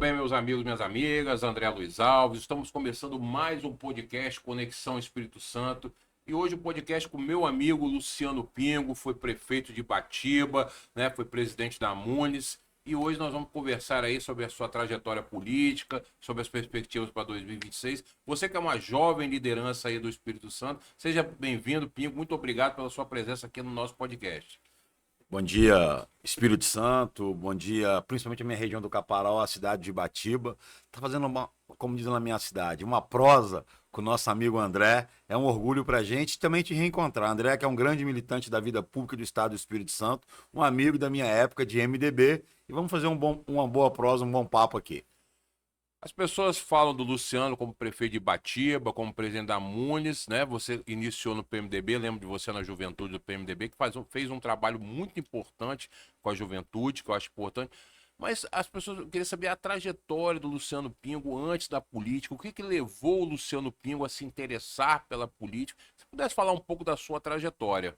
bem, meus amigos, minhas amigas? André Luiz Alves. Estamos começando mais um podcast Conexão Espírito Santo. E hoje o podcast com meu amigo Luciano Pingo, foi prefeito de Ibatiba, né? Foi presidente da Munis. E hoje nós vamos conversar aí sobre a sua trajetória política, sobre as perspectivas para 2026. Você que é uma jovem liderança aí do Espírito Santo, seja bem-vindo, Pingo. Muito obrigado pela sua presença aqui no nosso podcast. Bom dia, Espírito Santo. Bom dia, principalmente a minha região do Caparaó, a cidade de Ibatiba. Tá fazendo como diz na minha cidade, uma prosa com o nosso amigo André. É um orgulho pra gente também te reencontrar. André, que é um grande militante da vida pública do Estado do Espírito Santo, um amigo da minha época de MDB. E vamos fazer uma boa prosa, um bom papo aqui. As pessoas falam do Luciano como prefeito de Ibatiba, como presidente da Munis, né? Você iniciou no PMDB, lembro de você na juventude do PMDB, que fez um trabalho muito importante com a juventude, que eu acho importante. Mas as pessoas queriam saber a trajetória do Luciano Pingo antes da política, o que que levou o Luciano Pingo a se interessar pela política. Se pudesse falar um pouco da sua trajetória.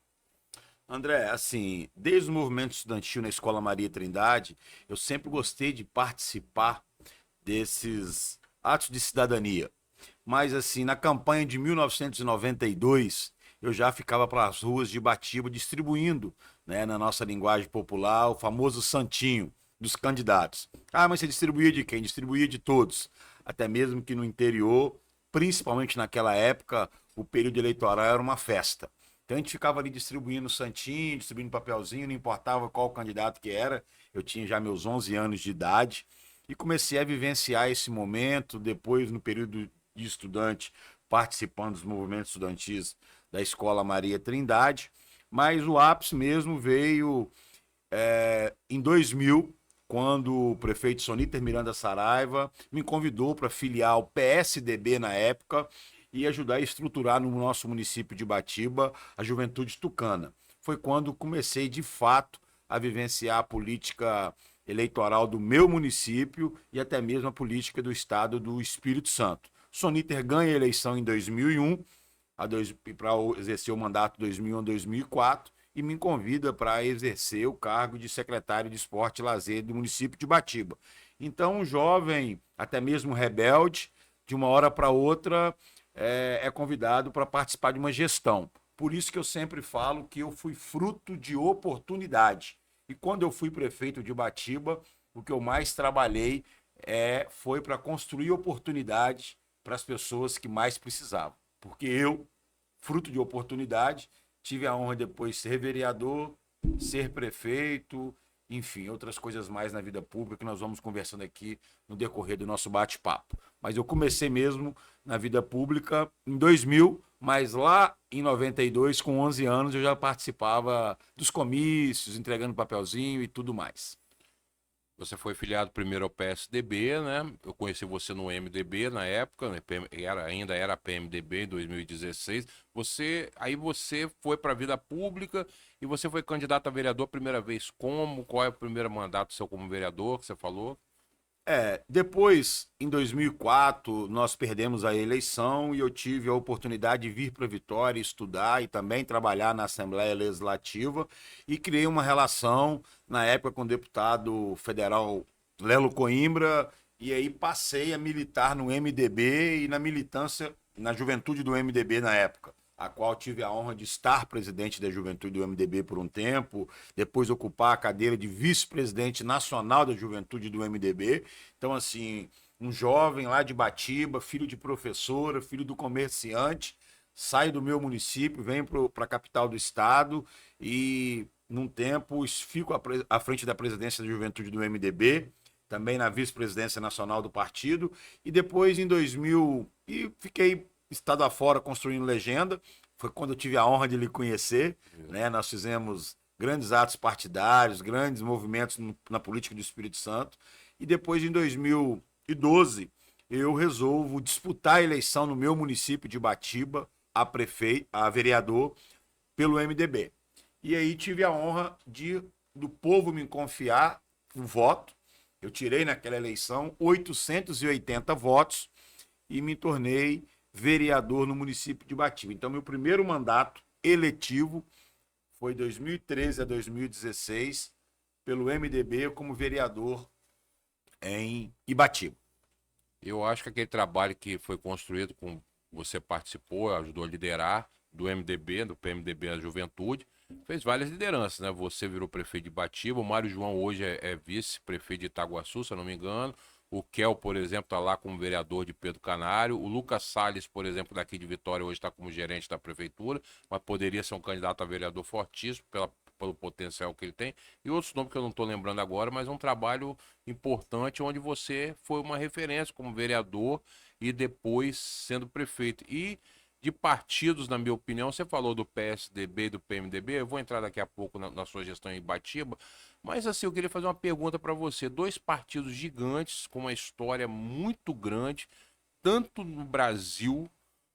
André, assim, desde o movimento estudantil na Escola Maria Trindade, eu sempre gostei de participar desses atos de cidadania. Mas assim, na campanha de 1992, eu já ficava para as ruas de Ibatiba distribuindo, né, na nossa linguagem popular, o famoso santinho dos candidatos. Ah, mas você distribuía de quem? Distribuía de todos. Até mesmo que no interior, principalmente naquela época, o período eleitoral era uma festa. Então a gente ficava ali distribuindo santinho, distribuindo papelzinho, não importava qual candidato que era. Eu tinha já meus 11 anos de idade e comecei a vivenciar esse momento. Depois, no período de estudante, participando dos movimentos estudantis da Escola Maria Trindade. Mas o ápice mesmo veio em 2000, quando o prefeito Soníter Miranda Saraiva me convidou para filiar ao PSDB na época e ajudar a estruturar no nosso município de Ibatiba a juventude tucana. Foi quando comecei de fato a vivenciar a política eleitoral do meu município e até mesmo a política do estado do Espírito Santo. Soníter ganha a eleição em 2001 para exercer o mandato 2001 a 2004 e me convida para exercer o cargo de secretário de Esporte e Lazer do município de Ibatiba. Então, um jovem, até mesmo rebelde, de uma hora para outra é convidado para participar de uma gestão. Por isso que eu sempre falo que eu fui fruto de oportunidade. E quando eu fui prefeito de Ibatiba, o que eu mais trabalhei foi para construir oportunidades para as pessoas que mais precisavam. Porque eu, fruto de oportunidade, tive a honra de depois ser vereador, ser prefeito, enfim, outras coisas mais na vida pública que nós vamos conversando aqui no decorrer do nosso bate-papo. Mas eu comecei mesmo na vida pública em 2000, mas lá em 92, com 11 anos, eu já participava dos comícios, entregando papelzinho e tudo mais. Você foi filiado primeiro ao PSDB, né? Eu conheci você no MDB na época, né? Ainda era PMDB em 2016. Aí você foi para a vida pública e você foi candidato a vereador a primeira vez. Como? Qual é o primeiro mandato seu como vereador que você falou? Depois, em 2004, nós perdemos a eleição e eu tive a oportunidade de vir para Vitória estudar e também trabalhar na Assembleia Legislativa e criei uma relação na época com o deputado federal Lelo Coimbra e aí passei a militar no MDB e na militância na juventude do MDB na época, a qual tive a honra de estar presidente da juventude do MDB por um tempo, depois ocupar a cadeira de vice-presidente nacional da juventude do MDB. Então, assim, um jovem lá de Batiba, filho de professora, filho do comerciante, sai do meu município, vem para a capital do estado e, num tempo, fico à frente da presidência da juventude do MDB, também na vice-presidência nacional do partido, e depois, em 2000, e fiquei estado afora construindo legenda. Foi quando eu tive a honra de lhe conhecer, né? Nós fizemos grandes atos partidários, grandes movimentos na política do Espírito Santo. E depois, em 2012, eu resolvo disputar a eleição no meu município de Ibatiba, a vereador, pelo MDB. E aí tive a honra do povo me confiar o voto. Eu tirei naquela eleição 880 votos e me tornei vereador no município de Ibatiba. Então, meu primeiro mandato eletivo foi 2013 a 2016 pelo MDB como vereador em Ibatiba. Eu acho que aquele trabalho que foi construído, com você participou, ajudou a liderar, do MDB, do PMDB da Juventude, fez várias lideranças, né? Você virou prefeito de Ibatiba, o Mário João hoje é vice-prefeito de Itaguaçu, se eu não me engano. O Kel, por exemplo, está lá como vereador de Pedro Canário. O Lucas Salles, por exemplo, daqui de Vitória, hoje está como gerente da prefeitura, mas poderia ser um candidato a vereador fortíssimo pelo potencial que ele tem. E outros nomes que eu não estou lembrando agora, mas um trabalho importante onde você foi uma referência como vereador e depois sendo prefeito. E de partidos, na minha opinião, você falou do PSDB e do PMDB, eu vou entrar daqui a pouco na sua gestão em Ibatiba, mas assim, eu queria fazer uma pergunta para você. Dois partidos gigantes com uma história muito grande, tanto no Brasil,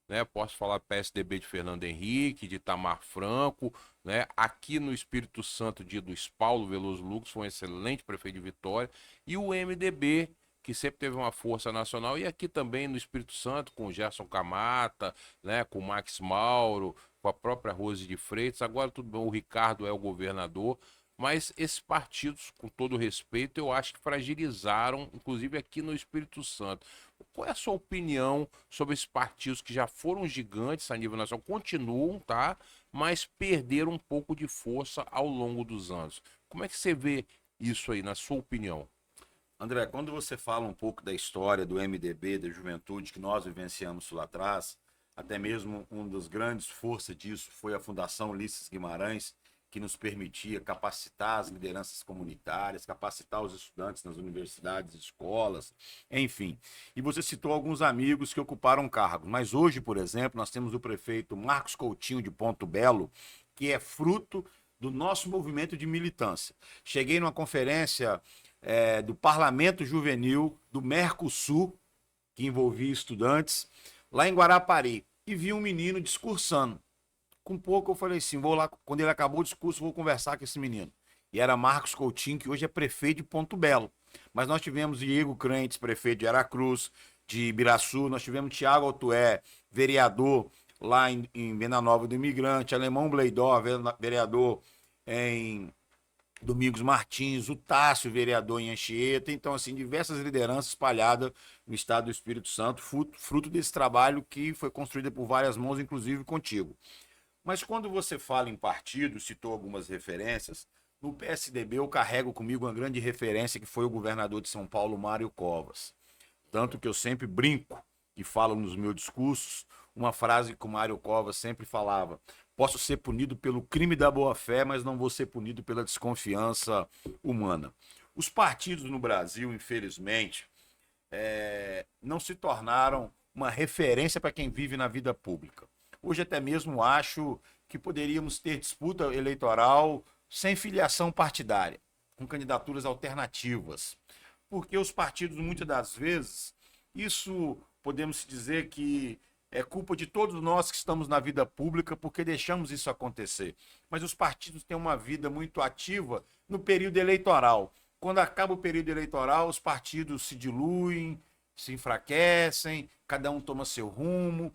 né? Posso falar PSDB de Fernando Henrique, de Itamar Franco, né? Aqui no Espírito Santo, de Luiz Paulo Veloso Lucas, foi um excelente prefeito de Vitória, e o MDB, que sempre teve uma força nacional, e aqui também no Espírito Santo, com o Gerson Camata, né? Com o Max Mauro, com a própria Rose de Freitas, agora tudo bem, o Ricardo é o governador, mas esses partidos, com todo respeito, eu acho que fragilizaram, inclusive aqui no Espírito Santo. Qual é a sua opinião sobre esses partidos que já foram gigantes a nível nacional, continuam, tá? Mas perderam um pouco de força ao longo dos anos. Como é que você vê isso aí, na sua opinião? André, quando você fala um pouco da história do MDB, da juventude que nós vivenciamos lá atrás, até mesmo uma das grandes forças disso foi a Fundação Ulisses Guimarães, que nos permitia capacitar as lideranças comunitárias, capacitar os estudantes nas universidades, escolas, enfim. E você citou alguns amigos que ocuparam cargos, mas hoje, por exemplo, nós temos o prefeito Marcos Coutinho de Ponto Belo, que é fruto do nosso movimento de militância. Cheguei numa conferência do Parlamento Juvenil do Mercosul, que envolvia estudantes, lá em Guarapari, e vi um menino discursando. Com pouco eu falei assim, vou lá, quando ele acabou o discurso, vou conversar com esse menino. E era Marcos Coutinho, que hoje é prefeito de Ponto Belo. Mas nós tivemos Diego Crentes, prefeito de Aracruz, de Ibiraçu, nós tivemos Tiago Altué, vereador lá em Venda Nova do Imigrante, Alemão Bleidó, vereador em Domingos Martins, o Tássio, vereador em Anchieta. Então, assim, diversas lideranças espalhadas no estado do Espírito Santo, fruto desse trabalho que foi construído por várias mãos, inclusive contigo. Mas quando você fala em partido, citou algumas referências, no PSDB eu carrego comigo uma grande referência que foi o governador de São Paulo, Mário Covas. Tanto que eu sempre brinco e falo nos meus discursos uma frase que o Mário Covas sempre falava: posso ser punido pelo crime da boa-fé, mas não vou ser punido pela desconfiança humana. Os partidos no Brasil, infelizmente, não se tornaram uma referência para quem vive na vida pública. Hoje até mesmo acho que poderíamos ter disputa eleitoral sem filiação partidária, com candidaturas alternativas. Porque os partidos, muitas das vezes, isso podemos dizer que é culpa de todos nós que estamos na vida pública, porque deixamos isso acontecer. Mas os partidos têm uma vida muito ativa no período eleitoral. Quando acaba o período eleitoral, os partidos se diluem, se enfraquecem, cada um toma seu rumo.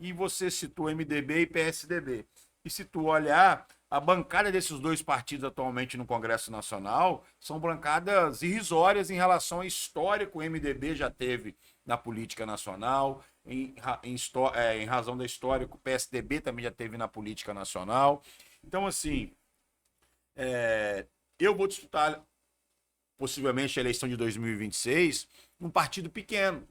E você citou MDB e PSDB. E se tu olhar, a bancada desses dois partidos atualmente no Congresso Nacional são bancadas irrisórias em relação à história que o MDB já teve na política nacional, em razão da história que o PSDB também já teve na política nacional. Então, assim, eu vou disputar possivelmente a eleição de 2026 num partido pequeno,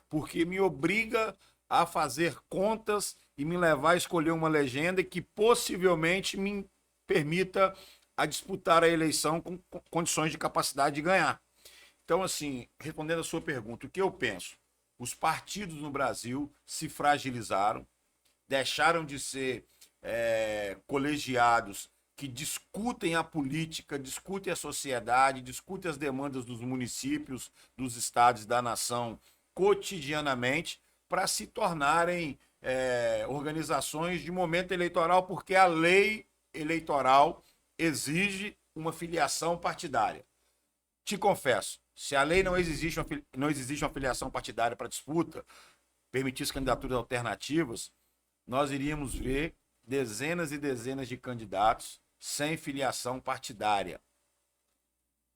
porque me obriga a fazer contas e me levar a escolher uma legenda que possivelmente me permita a disputar a eleição com condições de capacidade de ganhar. Então, assim, respondendo a sua pergunta, o que eu penso? Os partidos no Brasil se fragilizaram, deixaram de ser colegiados que discutem a política, discutem a sociedade, discutem as demandas dos municípios, dos estados e da nação cotidianamente, para se tornarem organizações de momento eleitoral, porque a lei eleitoral exige uma filiação partidária. Te confesso, se a lei não exige uma filiação partidária para disputa, permitisse candidaturas alternativas, nós iríamos ver dezenas e dezenas de candidatos sem filiação partidária.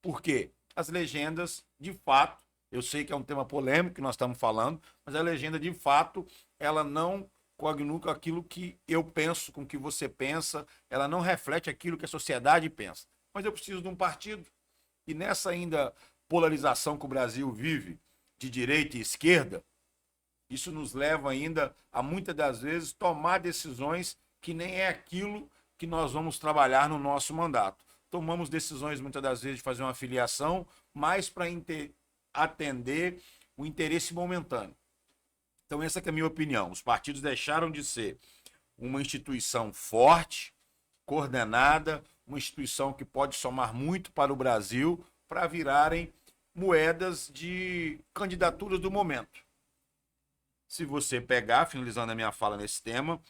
Por quê? as legendas, de fato, eu sei que é um tema polêmico que nós estamos falando, mas a legenda, de fato, ela não cognu com aquilo que eu penso, com o que você pensa, ela não reflete aquilo que a sociedade pensa. Mas eu preciso de um partido, e nessa ainda polarização que o Brasil vive, de direita e esquerda, isso nos leva ainda a muitas das vezes tomar decisões que nem é aquilo que nós vamos trabalhar no nosso mandato. Tomamos decisões muitas das vezes de fazer uma filiação, mais para atender o interesse momentâneo. Então essa que é a minha opinião. Os partidos deixaram de ser uma instituição forte, coordenada, uma instituição que pode somar muito para o Brasil, para virarem moedas de candidaturas do momento. Se você pegar, finalizando a minha fala nesse tema,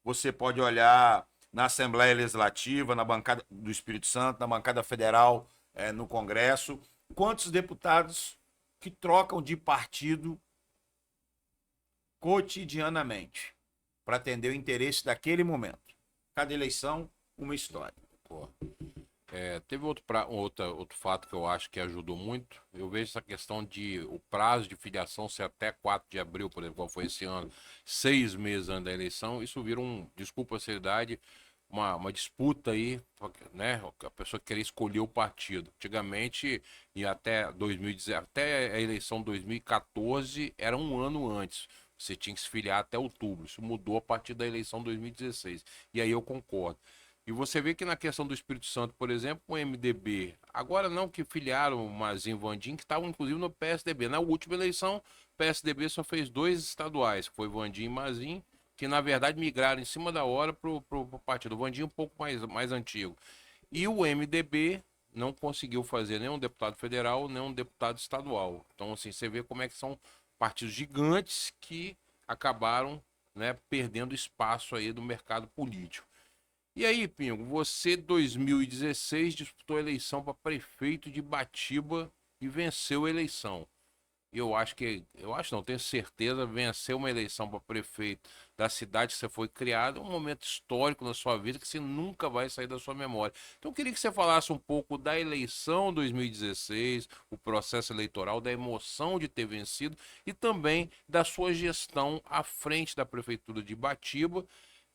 você pode olhar na Assembleia Legislativa, na bancada do Espírito Santo, na bancada federal, no Congresso, quantos deputados que trocam de partido cotidianamente para atender o interesse daquele momento. Cada eleição, uma história. Pô. Teve outro fato que eu acho que ajudou muito. Eu vejo essa questão de o prazo de filiação ser até 4 de abril, por exemplo, qual foi esse ano, 6 meses antes da eleição. Isso vira desculpa a seriedade, uma disputa aí, né? A pessoa querer escolher o partido. Antigamente, e até 2010, até a eleição de 2014, era um ano antes. Você tinha que se filiar até outubro. Isso mudou a partir da eleição de 2016. E aí eu concordo. E você vê que na questão do Espírito Santo, por exemplo, o MDB, agora não que filiaram o Mazinho e o Vandinho, que estavam inclusive no PSDB. Na última eleição, o PSDB só fez 2 estaduais, que foi Vandinho e Mazinho, que na verdade migraram em cima da hora pro partido. O Vandinho um pouco mais antigo. E o MDB não conseguiu fazer nem um deputado federal, nem um deputado estadual. Então, assim, você vê como é que são partidos gigantes que acabaram, né, perdendo espaço aí do mercado político. E aí, Pingo, você, 2016, disputou a eleição para prefeito de Batiba e venceu a eleição. Eu acho não, tenho certeza, venceu uma eleição para prefeito da cidade que você foi criado, é um momento histórico na sua vida que você nunca vai sair da sua memória. Então eu queria que você falasse um pouco da eleição 2016, o processo eleitoral, da emoção de ter vencido e também da sua gestão à frente da prefeitura de Batiba,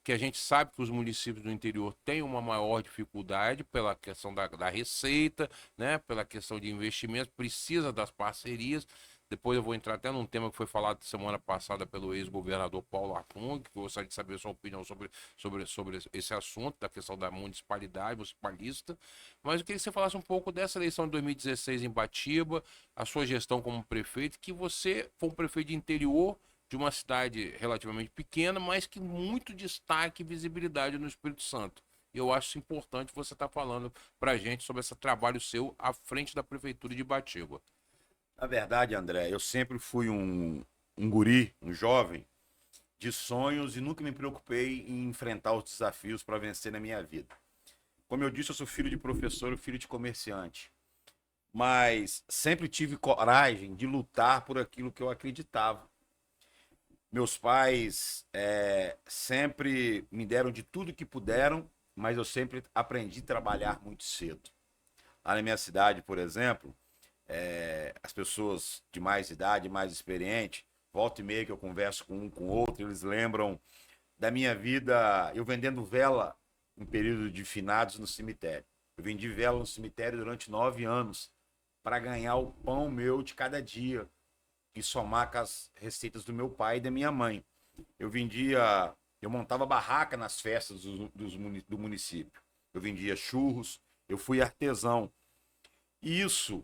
que a gente sabe que os municípios do interior têm uma maior dificuldade pela questão da receita, né, pela questão de investimentos, precisa das parcerias. Depois eu vou entrar até num tema que foi falado semana passada pelo ex-governador Paulo Artung, que eu gostaria de saber a sua opinião sobre esse assunto, da questão da municipalidade, municipalista. Mas eu queria que você falasse um pouco dessa eleição de 2016 em Batiba, a sua gestão como prefeito, que você foi um prefeito de interior, de uma cidade relativamente pequena, mas que muito destaque e visibilidade no Espírito Santo. E eu acho importante você estar falando para a gente sobre esse trabalho seu à frente da Prefeitura de Batiba. Na verdade, André, eu sempre fui um guri, um jovem, de sonhos e nunca me preocupei em enfrentar os desafios para vencer na minha vida. Como eu disse, eu sou filho de professor e filho de comerciante. Mas sempre tive coragem de lutar por aquilo que eu acreditava. Meus pais sempre me deram de tudo que puderam, mas eu sempre aprendi a trabalhar muito cedo. Lá na minha cidade, por exemplo, as pessoas de mais idade, mais experiente, volta e meia que eu converso com um, com outro, eles lembram da minha vida, eu vendendo vela em período de finados no cemitério. Eu vendi vela no cemitério durante 9 anos para ganhar o pão meu de cada dia e somar com as receitas do meu pai e da minha mãe. Eu montava barraca nas festas do município. Eu vendia churros, eu fui artesão. E isso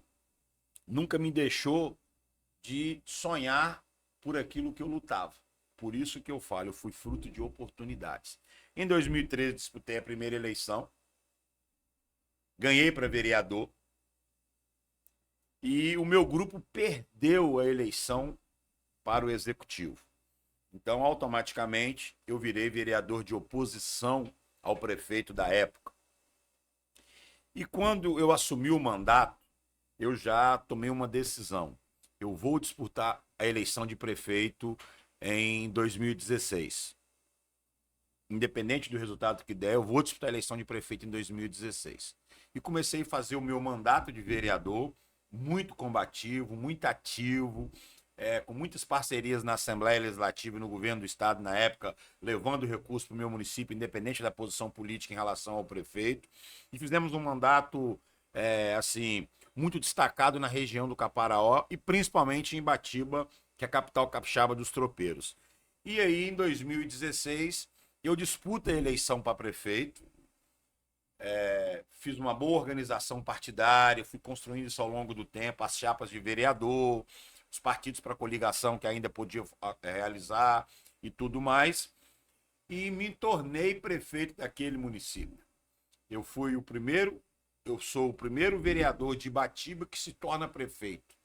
nunca me deixou de sonhar por aquilo que eu lutava. Por isso que eu falo, eu fui fruto de oportunidades. Em 2013 disputei a primeira eleição, ganhei para vereador e o meu grupo perdeu a eleição para o executivo. Então, automaticamente, eu virei vereador de oposição ao prefeito da época. E quando eu assumi o mandato, eu já tomei uma decisão. Eu vou disputar a eleição de prefeito em 2016. Independente do resultado que der, eu vou disputar a eleição de prefeito em 2016. E comecei a fazer o meu mandato de vereador muito combativo, muito ativo, com muitas parcerias na Assembleia Legislativa e no governo do Estado na época, levando recursos para o meu município, independente da posição política em relação ao prefeito. E fizemos um mandato, assim, muito destacado na região do Caparaó e principalmente em Ibatiba, que é a capital capixaba dos tropeiros. E aí, em 2016, eu disputo a eleição para prefeito, fiz uma boa organização partidária, fui construindo isso ao longo do tempo, as chapas de vereador, os partidos para coligação que ainda podia realizar e tudo mais, e me tornei prefeito daquele município. Eu sou o primeiro vereador de Ibatiba que se torna prefeito.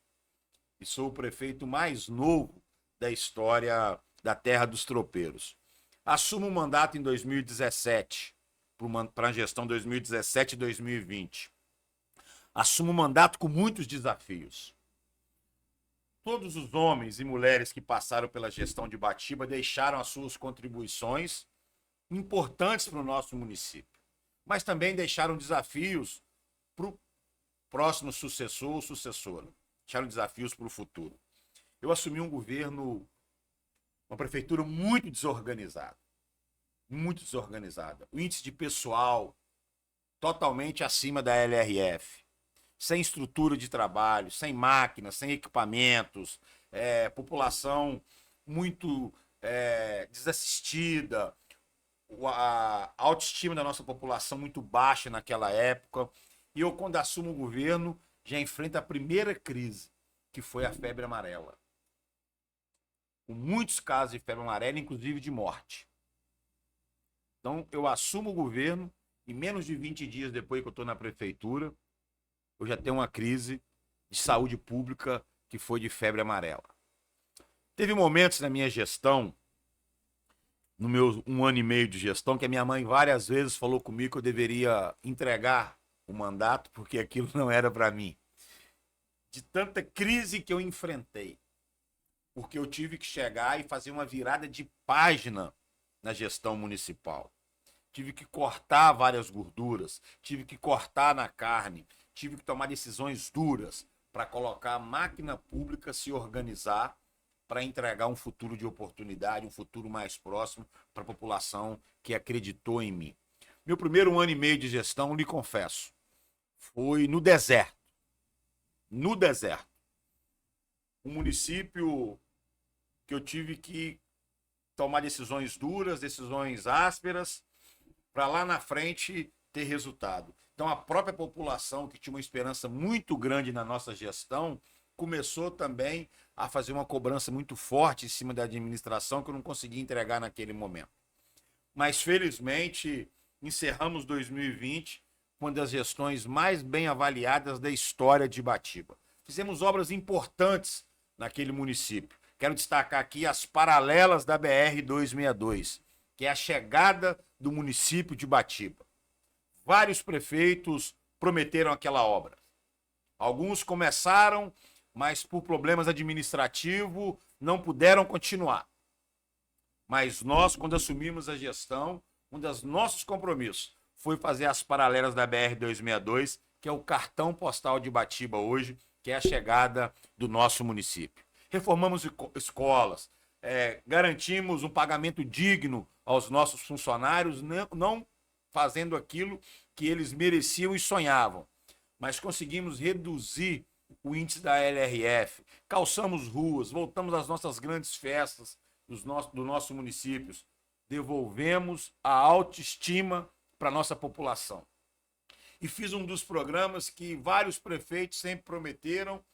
E sou o prefeito mais novo da história da Terra dos Tropeiros. Assumo o mandato em 2017, para a gestão 2017 e 2020. Assumo o mandato com muitos desafios. Todos os homens e mulheres que passaram pela gestão de Ibatiba deixaram as suas contribuições importantes para o nosso município, mas também deixaram desafios para o próximo sucessor ou sucessora. Deixaram desafios para o futuro. Eu assumi um governo, uma prefeitura muito desorganizada. Muito desorganizada. O índice de pessoal totalmente acima da LRF. Sem estrutura de trabalho, sem máquinas, sem equipamentos, população muito desassistida, a autoestima da nossa população muito baixa naquela época. E eu, quando assumo o governo, já enfrento a primeira crise, que foi a febre amarela. Com muitos casos de febre amarela, inclusive de morte. Então, eu assumo o governo e menos de 20 dias depois que eu estou na prefeitura, eu já tenho uma crise de saúde pública que foi de febre amarela. Teve momentos na minha gestão, no meu 1 ano e meio de gestão, que a minha mãe várias vezes falou comigo que eu deveria entregar o mandato porque aquilo não era para mim. De tanta crise que eu enfrentei. Porque eu tive que chegar e fazer uma virada de página na gestão municipal. Tive que cortar várias gorduras, tive que cortar na carne, tive que tomar decisões duras para colocar a máquina pública se organizar para entregar um futuro de oportunidade, um futuro mais próximo para a população que acreditou em mim. Meu primeiro 1 ano e meio de gestão, lhe confesso, foi no deserto. No deserto. Um município que eu tive que tomar decisões duras, decisões ásperas, para lá na frente ter resultado. Então a própria população, que tinha uma esperança muito grande na nossa gestão, começou também a fazer uma cobrança muito forte em cima da administração que eu não consegui entregar naquele momento. Mas felizmente encerramos 2020 com uma das gestões mais bem avaliadas da história de Ibatiba. Fizemos obras importantes naquele município. Quero destacar aqui as paralelas da BR-262, que é a chegada do município de Ibatiba. Vários prefeitos prometeram aquela obra. Alguns começaram, mas por problemas administrativos não puderam continuar. Mas nós, quando assumimos a gestão, um dos nossos compromissos foi fazer as paralelas da BR-262, que é o cartão postal de Ibatiba hoje, que é a chegada do nosso município. Reformamos escolas, garantimos um pagamento digno aos nossos funcionários, não fazendo aquilo que eles mereciam e sonhavam, mas conseguimos reduzir o índice da LRF, calçamos ruas, voltamos às nossas grandes festas dos nossos municípios, devolvemos a autoestima para a nossa população. E fiz um dos programas que vários prefeitos sempre prometeram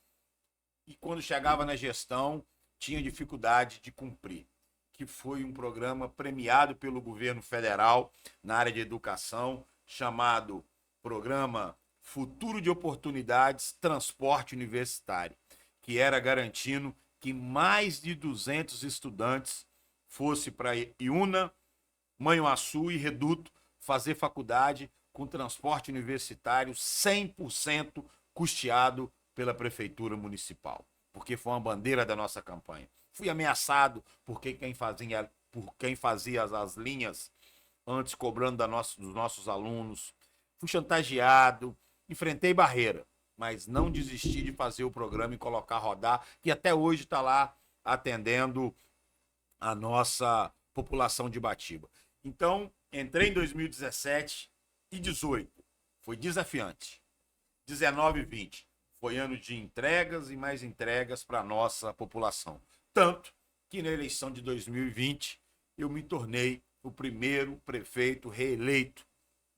e quando chegava na gestão tinha dificuldade de cumprir, que foi um programa premiado pelo governo federal na área de educação, chamado Programa Futuro de Oportunidades Transporte Universitário, que era garantindo que mais de 200 estudantes fossem para Iúna, Manhuaçu e Reduto fazer faculdade com transporte universitário 100% custeado pela Prefeitura Municipal, porque foi uma bandeira da nossa campanha. Fui ameaçado por quem fazia as linhas antes, cobrando dos nossos alunos. Fui chantageado, enfrentei barreira, mas não desistir de fazer o programa e colocar rodar, que até hoje está lá atendendo a nossa população de Batiba. Então, entrei em 2017 e 18. Foi desafiante. 19 e 20. Foi ano de entregas e mais entregas para a nossa população. Tanto que na eleição de 2020 eu me tornei o primeiro prefeito reeleito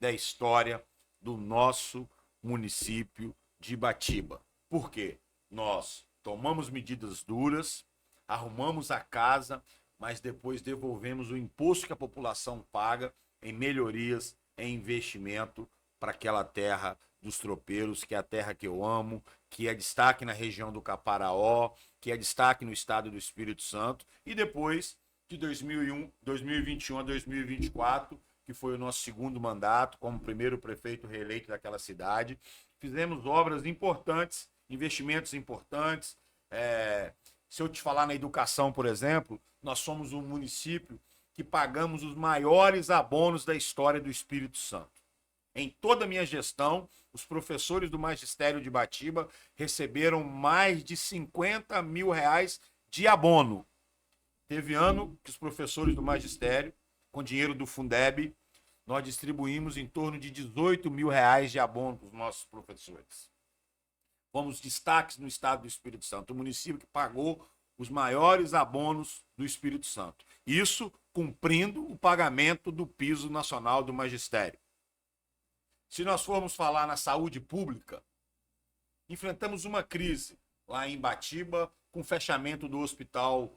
da história do nosso município de Batiba. Por quê? Nós tomamos medidas duras, arrumamos a casa, mas depois devolvemos o imposto que a população paga em melhorias, em investimento para aquela terra dos tropeiros, que é a terra que eu amo, que é destaque na região do Caparaó, que é destaque no estado do Espírito Santo, e depois de 2021 a 2024, que foi o nosso segundo mandato como primeiro prefeito reeleito daquela cidade, fizemos obras importantes, investimentos importantes. Se eu te falar na educação, por exemplo, nós somos um município que pagamos os maiores abonos da história do Espírito Santo. Em toda a minha gestão, os professores do magistério de Batiba receberam mais de 50 mil reais de abono. Teve ano que os professores do magistério, com dinheiro do Fundeb, nós distribuímos em torno de 18 mil reais de abono para os nossos professores. Fomos destaques no estado do Espírito Santo, o município que pagou os maiores abonos do Espírito Santo. Isso cumprindo o pagamento do piso nacional do magistério. Se nós formos falar na saúde pública, enfrentamos uma crise lá em Batiba com o fechamento do hospital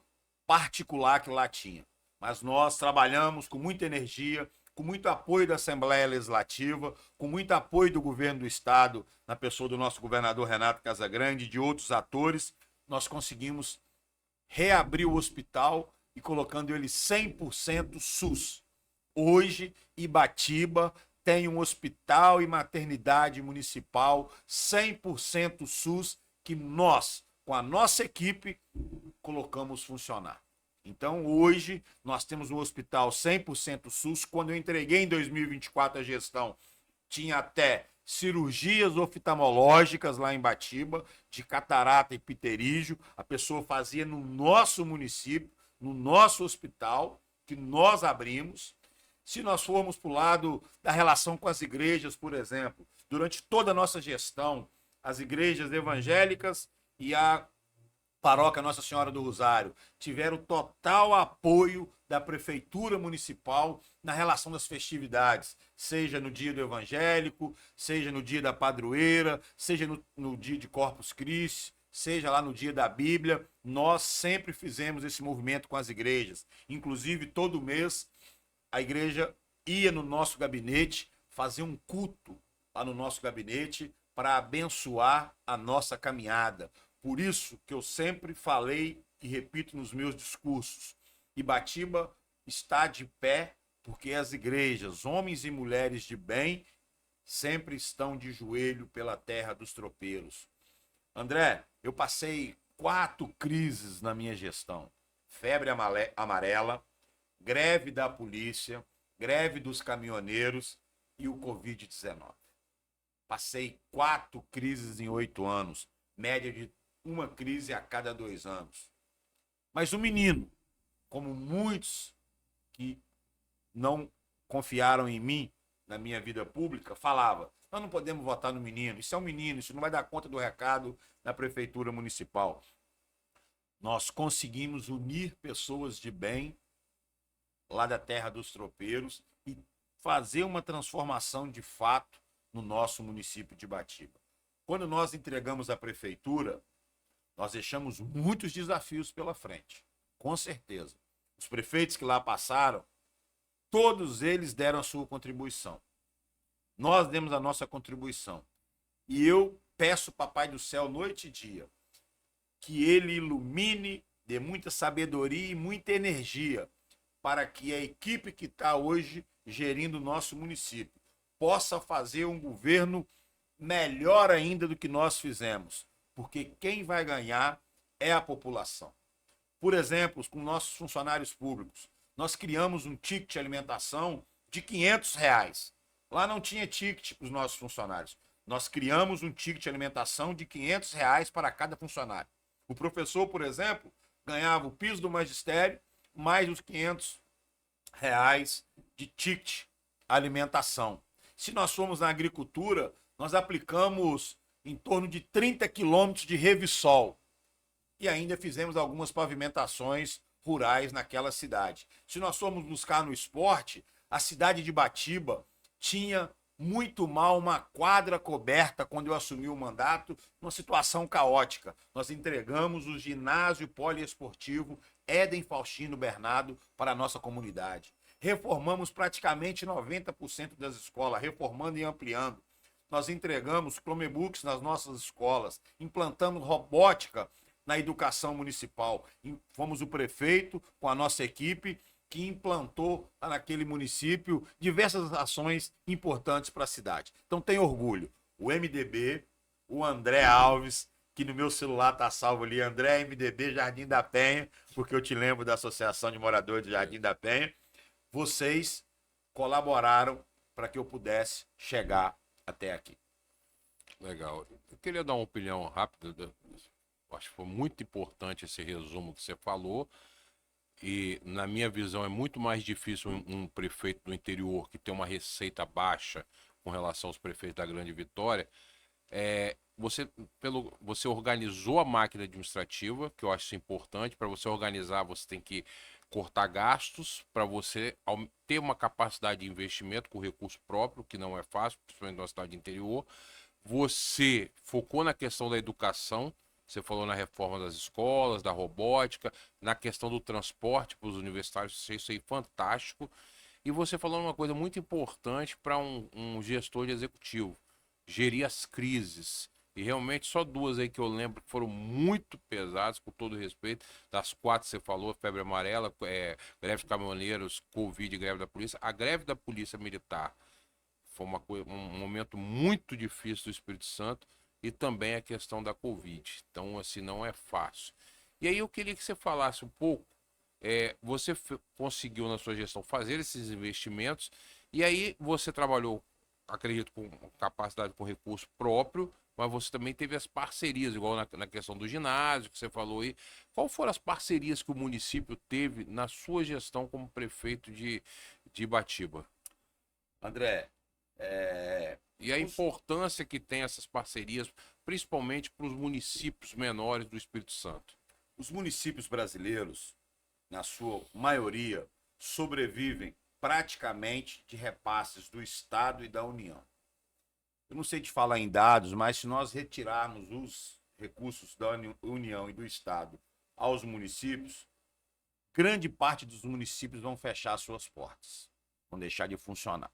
particular que lá tinha. Mas nós trabalhamos com muita energia, com muito apoio da Assembleia Legislativa, com muito apoio do governo do estado, na pessoa do nosso governador Renato Casagrande e de outros atores, nós conseguimos reabrir o hospital e colocando ele 100% SUS. Hoje, Ibatiba tem um hospital e maternidade municipal 100% SUS que nós, com a nossa equipe, colocamos funcionar. Então, hoje, nós temos um hospital 100% SUS. Quando eu entreguei em 2024 a gestão, tinha até cirurgias oftalmológicas lá em Batiba, de catarata e pterígio. A pessoa fazia no nosso município, no nosso hospital, que nós abrimos. Se nós formos para o lado da relação com as igrejas, por exemplo, durante toda a nossa gestão, as igrejas evangélicas e a Paróquia Nossa Senhora do Rosário tiveram total apoio da Prefeitura Municipal na relação das festividades, seja no dia do evangélico, seja no dia da padroeira, seja no dia de Corpus Christi, seja lá no dia da Bíblia. Nós sempre fizemos esse movimento com as igrejas. Inclusive, todo mês, a igreja ia no nosso gabinete fazer um culto lá no nosso gabinete para abençoar a nossa caminhada. Por isso que eu sempre falei e repito nos meus discursos, Ibatiba está de pé porque as igrejas, homens e mulheres de bem, sempre estão de joelho pela terra dos tropeiros. André, eu passei 4 crises na minha gestão. Febre amarela, greve da polícia, greve dos caminhoneiros e o Covid-19. Passei 4 crises em 8 anos, média de uma crise a cada 2 anos. Mas o menino, como muitos que não confiaram em mim na minha vida pública, falava: nós não podemos votar no menino, isso é um menino, isso não vai dar conta do recado na prefeitura municipal. Nós conseguimos unir pessoas de bem lá da terra dos tropeiros e fazer uma transformação de fato no nosso município de Batiba. Quando nós entregamos a prefeitura, nós deixamos muitos desafios pela frente, com certeza. Os prefeitos que lá passaram, todos eles deram a sua contribuição. Nós demos a nossa contribuição. E eu peço, Papai do Céu, noite e dia, que ele ilumine, dê muita sabedoria e muita energia para que a equipe que está hoje gerindo o nosso município possa fazer um governo melhor ainda do que nós fizemos. Porque quem vai ganhar é a população. Por exemplo, com nossos funcionários públicos, nós criamos um ticket de alimentação de R$ 500. Lá não tinha ticket para os nossos funcionários. Nós criamos um ticket de alimentação de R$ 500 para cada funcionário. O professor, por exemplo, ganhava o piso do magistério mais os R$ 500 de ticket alimentação. Se nós formos na agricultura, nós aplicamos em torno de 30 quilômetros de revissol e ainda fizemos algumas pavimentações rurais naquela cidade. Se nós formos buscar no esporte, a cidade de Batiba tinha muito mal uma quadra coberta quando eu assumi o mandato, numa situação caótica. Nós entregamos o ginásio poliesportivo Éden Faustino Bernardo para a nossa comunidade. Reformamos praticamente 90% das escolas, reformando e ampliando. Nós entregamos Chromebooks nas nossas escolas, implantamos robótica na educação municipal. Fomos o prefeito com a nossa equipe que implantou naquele município diversas ações importantes para a cidade. Então tenho orgulho. O MDB, o André Alves, que no meu celular está salvo ali, André MDB Jardim da Penha, porque eu te lembro da Associação de Moradores de Jardim da Penha, vocês colaboraram para que eu pudesse chegar até aqui. Legal. Eu queria dar uma opinião rápida. Eu acho que foi muito importante esse resumo que você falou. E, na minha visão, é muito mais difícil um prefeito do interior que tem uma receita baixa com relação aos prefeitos da Grande Vitória. Você organizou a máquina administrativa, que eu acho isso importante. Para você organizar, você tem que cortar gastos, para você ter uma capacidade de investimento com recurso próprio, que não é fácil, principalmente na cidade interior. Você focou na questão da educação. Você falou na reforma das escolas, da robótica, na questão do transporte para os universitários, isso aí fantástico. E você falou uma coisa muito importante para um gestor de executivo, gerir as crises. E realmente só duas aí que eu lembro que foram muito pesadas, com todo respeito. Das 4 que você falou, febre amarela, greve de caminhoneiros, Covid, greve da polícia. A greve da polícia militar foi um momento muito difícil do Espírito Santo. E também a questão da Covid. Então, assim, não é fácil. E aí eu queria que você falasse um pouco, você conseguiu na sua gestão fazer esses investimentos, e aí você trabalhou, acredito, com capacidade, com recurso próprio, mas você também teve as parcerias, igual na questão do ginásio, que você falou aí. Qual foram as parcerias que o município teve na sua gestão como prefeito de Ibatiba? André, E a importância que tem essas parcerias, principalmente para os municípios menores do Espírito Santo. Os municípios brasileiros, na sua maioria, sobrevivem praticamente de repasses do Estado e da União. Eu não sei te falar em dados, mas se nós retirarmos os recursos da União e do Estado aos municípios, grande parte dos municípios vão fechar suas portas, vão deixar de funcionar.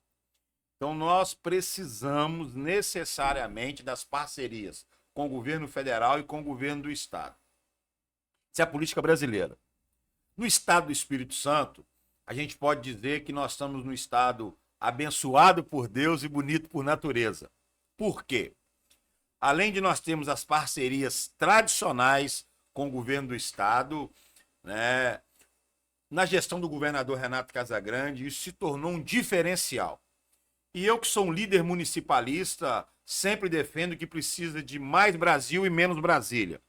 Então, nós precisamos necessariamente das parcerias com o governo federal e com o governo do Estado. Essa é a política brasileira. No Estado do Espírito Santo, a gente pode dizer que nós estamos no Estado abençoado por Deus e bonito por natureza. Por quê? Além de nós termos as parcerias tradicionais com o governo do Estado, né, na gestão do governador Renato Casagrande, isso se tornou um diferencial. E eu, que sou um líder municipalista, sempre defendo que precisa de mais Brasil e menos Brasília.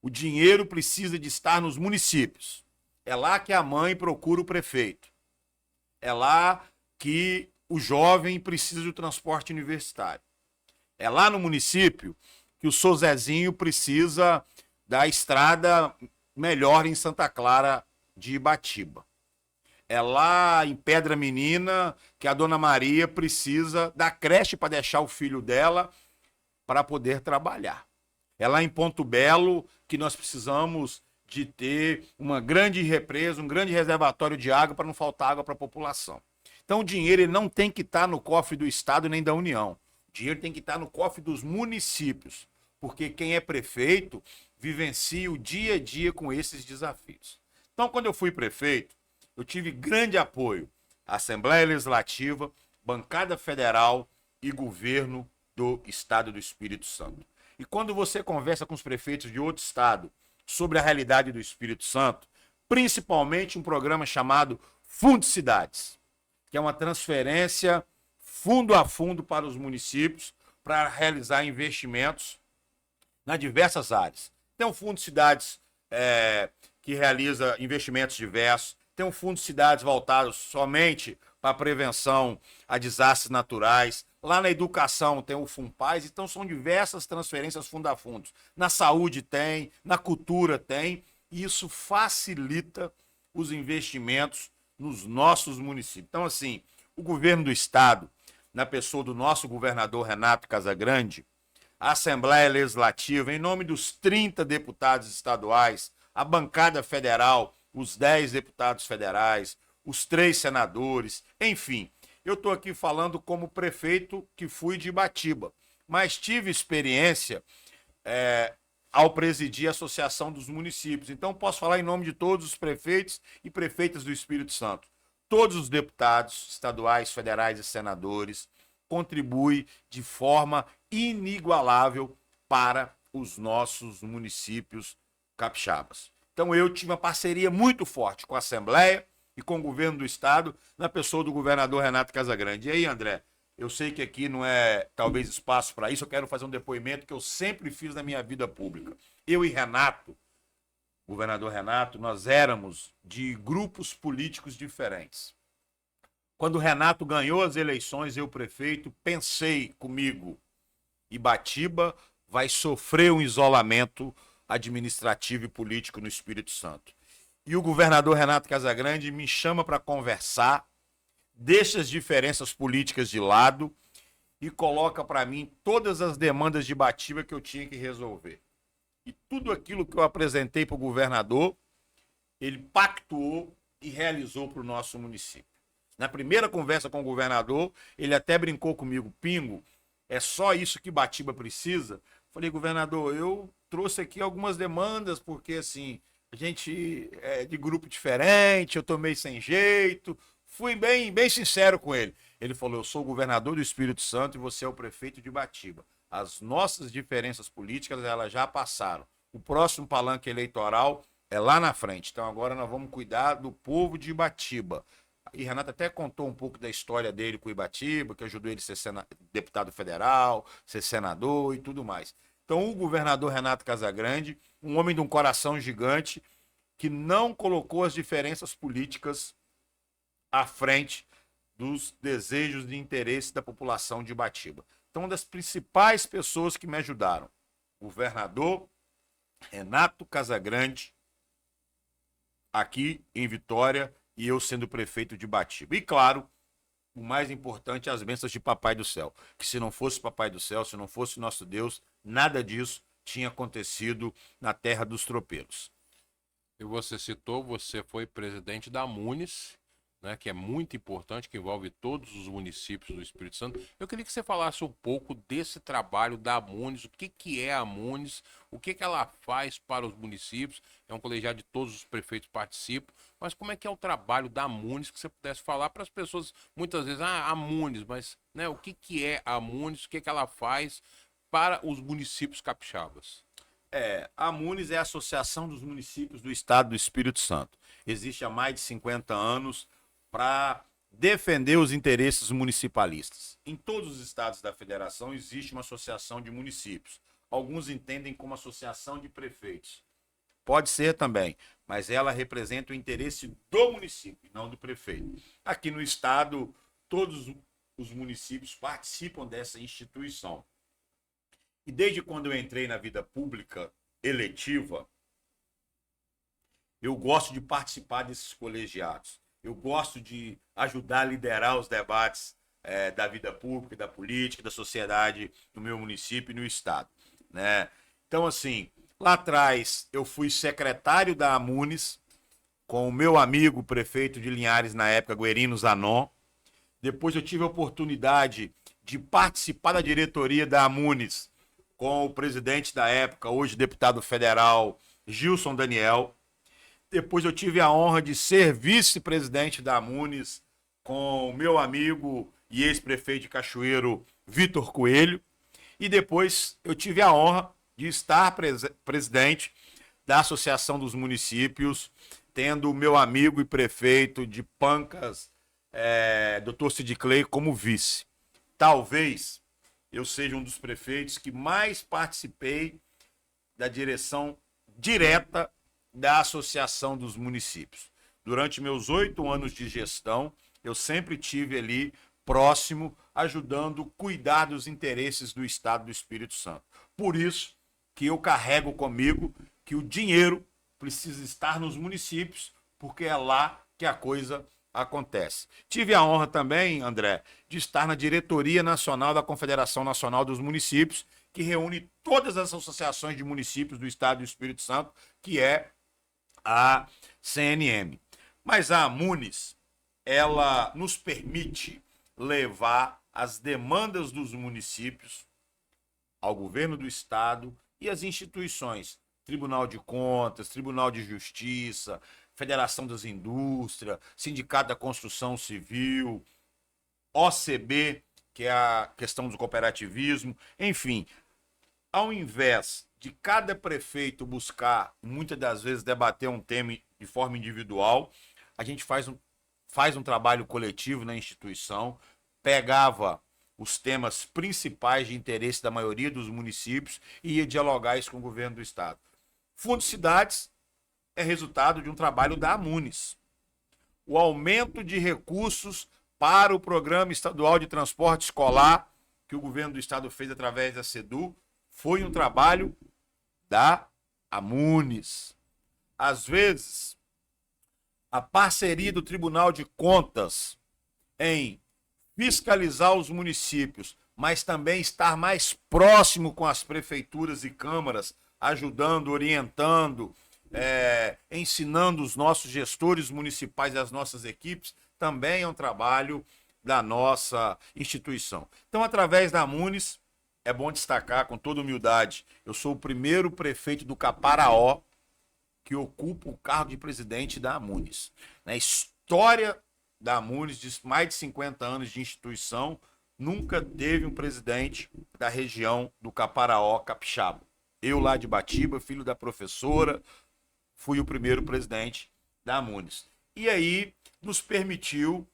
O dinheiro precisa de estar nos municípios. É lá que a mãe procura o prefeito. É lá que o jovem precisa do transporte universitário. É lá no município que o seu Zezinho precisa da estrada melhor em Santa Clara de Ibatiba. É lá em Pedra Menina que a dona Maria precisa da creche para deixar o filho dela para poder trabalhar. É lá em Ponto Belo que nós precisamos de ter uma grande represa, um grande reservatório de água para não faltar água para a população. Então o dinheiro ele não tem que estar no cofre do Estado nem da União. O dinheiro tem que estar no cofre dos municípios, porque quem é prefeito vivencia o dia a dia com esses desafios. Então, quando eu fui prefeito, eu tive grande apoio à Assembleia Legislativa, bancada federal e governo do Estado do Espírito Santo. E quando você conversa com os prefeitos de outro estado sobre a realidade do Espírito Santo, principalmente um programa chamado Fundo Cidades, que é uma transferência fundo a fundo para os municípios, para realizar investimentos nas diversas áreas. Tem um fundo de cidades que realiza investimentos diversos, tem um fundo de cidades voltado somente para a prevenção a desastres naturais. Lá na educação tem o FUNPAS, então são diversas transferências fundafundos. Na saúde tem, na cultura tem, e isso facilita os investimentos nos nossos municípios. Então, assim, o governo do estado, na pessoa do nosso governador Renato Casagrande, a Assembleia Legislativa, em nome dos 30 deputados estaduais, a bancada federal, os 10 deputados federais, os 3 senadores, enfim. Eu estou aqui falando como prefeito que fui de Ibatiba, mas tive experiência ao presidir a Associação dos Municípios. Então, posso falar em nome de todos os prefeitos e prefeitas do Espírito Santo. Todos os deputados estaduais, federais e senadores contribuem de forma inigualável para os nossos municípios capixabas. Então eu tive uma parceria muito forte com a Assembleia e com o governo do estado, na pessoa do governador Renato Casagrande. E aí, André, eu sei que aqui não é talvez espaço para isso, eu quero fazer um depoimento que eu sempre fiz na minha vida pública. Eu e Renato, governador Renato, nós éramos de grupos políticos diferentes. Quando o Renato ganhou as eleições, eu, prefeito, pensei comigo, Ibatiba vai sofrer um isolamento administrativo e político no Espírito Santo. E o governador Renato Casagrande me chama para conversar, deixa as diferenças políticas de lado e coloca para mim todas as demandas de Ibatiba que eu tinha que resolver. E tudo aquilo que eu apresentei para o governador, ele pactuou e realizou para o nosso município. Na primeira conversa com o governador, ele até brincou comigo, Pingo, é só isso que Ibatiba precisa? Falei, governador, eu trouxe aqui algumas demandas, porque assim, a gente é de grupo diferente, eu tô meio sem jeito. Fui bem sincero com ele. Ele falou, eu sou o governador do Espírito Santo e você é o prefeito de Ibatiba. As nossas diferenças políticas, elas já passaram. O próximo palanque eleitoral é lá na frente. Então agora nós vamos cuidar do povo de Ibatiba. E Renato até contou um pouco da história dele com o Ibatiba, que ajudou ele a ser deputado federal, ser senador e tudo mais. Então o governador Renato Casagrande, um homem de um coração gigante, que não colocou as diferenças políticas à frente dos desejos de interesse da população de Ibatiba. Então uma das principais pessoas que me ajudaram, o governador Renato Casagrande, aqui em Vitória, e eu sendo prefeito de Ibatiba. E claro, o mais importante é as bênçãos de Papai do Céu. Que se não fosse Papai do Céu, se não fosse nosso Deus, nada disso tinha acontecido na terra dos tropeiros. E você citou, você foi presidente da Munis, né, que é muito importante, que envolve todos os municípios do Espírito Santo. Eu queria que você falasse um pouco desse trabalho da Munis, o que é a Munis, o que ela faz para os municípios. É um colegiado de todos os prefeitos participam, mas como é que é o trabalho da Munis, que você pudesse falar para as pessoas, muitas vezes, a Munis, mas né, o que é a Munis, o que ela faz para os municípios capixabas? A Munis é a Associação dos Municípios do Estado do Espírito Santo. Existe há mais de 50 anos para defender os interesses municipalistas. Em todos os estados da federação existe uma associação de municípios. Alguns entendem como associação de prefeitos. Pode ser também, mas ela representa o interesse do município, não do prefeito. Aqui no estado, todos os municípios participam dessa instituição. E desde quando eu entrei na vida pública eletiva, eu gosto de participar desses colegiados. Eu gosto de ajudar a liderar os debates da vida pública, da política, da sociedade no meu município e no estado, né? Então, assim, lá atrás eu fui secretário da Amunis com o meu amigo prefeito de Linhares na época, Guerino Zanon. Depois eu tive a oportunidade de participar da diretoria da Amunis com o presidente da época, hoje deputado federal, Gilson Daniel. Depois eu tive a honra de ser vice-presidente da Amunis com o meu amigo e ex-prefeito de Cachoeiro, Vitor Coelho. E depois eu tive a honra de estar presidente da Associação dos Municípios, tendo o meu amigo e prefeito de Pancas, Dr. Sid Clay, como vice. Talvez eu seja um dos prefeitos que mais participei da direção direta da Associação dos Municípios. Durante meus 8 anos de gestão, eu sempre tive ali próximo, ajudando a cuidar dos interesses do Estado do Espírito Santo. Por isso que eu carrego comigo que o dinheiro precisa estar nos municípios, porque é lá que a coisa acontece. Tive a honra também, André, de estar na diretoria nacional da Confederação Nacional dos Municípios, que reúne todas as associações de municípios do Estado do Espírito Santo, que é a CNM. Mas a Amunis, ela nos permite levar as demandas dos municípios ao governo do Estado e às instituições, Tribunal de Contas, Tribunal de Justiça, Federação das Indústrias, Sindicato da Construção Civil, OCB, que é a questão do cooperativismo, enfim, ao invés de cada prefeito buscar, muitas das vezes, debater um tema de forma individual, a gente faz um trabalho coletivo na instituição, pegava os temas principais de interesse da maioria dos municípios e ia dialogar isso com o governo do Estado. Fundo Cidades é resultado de um trabalho da Amunis. O aumento de recursos para o Programa Estadual de Transporte Escolar, que o governo do Estado fez através da SEDU, foi um trabalho da Amunis. Às vezes, a parceria do Tribunal de Contas em fiscalizar os municípios, mas também estar mais próximo com as prefeituras e câmaras, ajudando, orientando, ensinando os nossos gestores municipais e as nossas equipes, também é um trabalho da nossa instituição. Então, através da Amunis, é bom destacar com toda humildade, eu sou o primeiro prefeito do Caparaó que ocupa o cargo de presidente da Amunis. Na história da Amunis, de mais de 50 anos de instituição, nunca teve um presidente da região do Caparaó capixaba. Eu lá de Batiba, filho da professora, fui o primeiro presidente da Amunis. E aí nos permitiu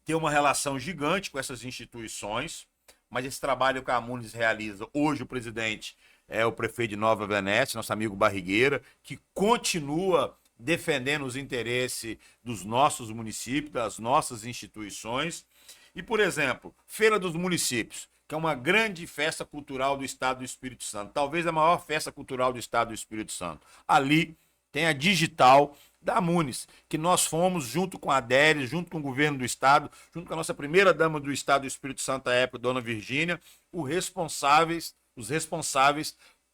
ter uma relação gigante com essas instituições, mas esse trabalho que a Amunis realiza, hoje o presidente é o prefeito de Nova Venécia, nosso amigo Barrigueira, que continua defendendo os interesses dos nossos municípios, das nossas instituições. E, por exemplo, Feira dos Municípios, que é uma grande festa cultural do Estado do Espírito Santo, talvez a maior festa cultural do Estado do Espírito Santo. Ali tem a digital da Amunis, que nós fomos, junto com a Adélia, junto com o governo do Estado, junto com a nossa primeira-dama do Estado do Espírito Santo à época, Dona Virgínia, os responsáveis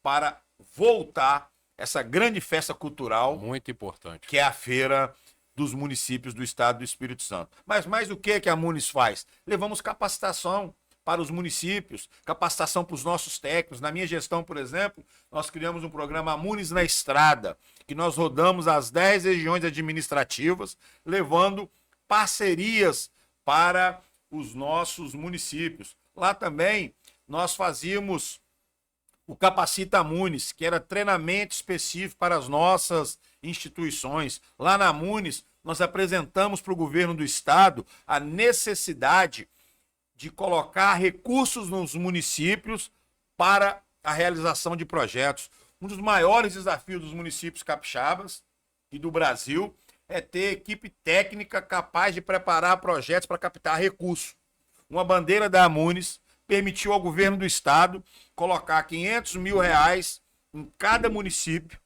para voltar essa grande festa cultural, muito importante, que é a Feira dos Municípios do Estado do Espírito Santo. Mas mais o que a Amunis faz? Levamos capacitação para os municípios, capacitação para os nossos técnicos. Na minha gestão, por exemplo, nós criamos um programa Amunis na Estrada, que nós rodamos as 10 regiões administrativas, levando parcerias para os nossos municípios. Lá também nós fazíamos o Capacita Amunis, que era treinamento específico para as nossas instituições. Lá na Amunis, nós apresentamos para o governo do Estado a necessidade de colocar recursos nos municípios para a realização de projetos. Um dos maiores desafios dos municípios capixabas e do Brasil é ter equipe técnica capaz de preparar projetos para captar recursos. Uma bandeira da Amunis permitiu ao governo do Estado colocar R$500 mil em cada município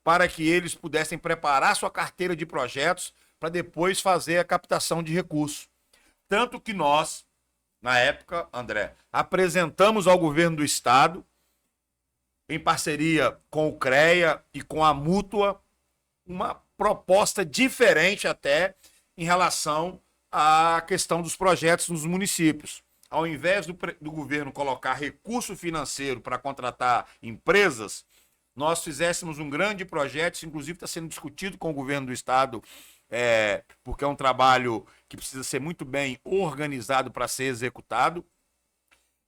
para que eles pudessem preparar sua carteira de projetos para depois fazer a captação de recursos. Tanto que nós, na época, André, apresentamos ao governo do Estado, em parceria com o CREA e com a Mútua, uma proposta diferente até em relação à questão dos projetos nos municípios. Ao invés do governo colocar recurso financeiro para contratar empresas, nós fizéssemos um grande projeto, isso inclusive está sendo discutido com o governo do Estado, porque é um trabalho que precisa ser muito bem organizado para ser executado,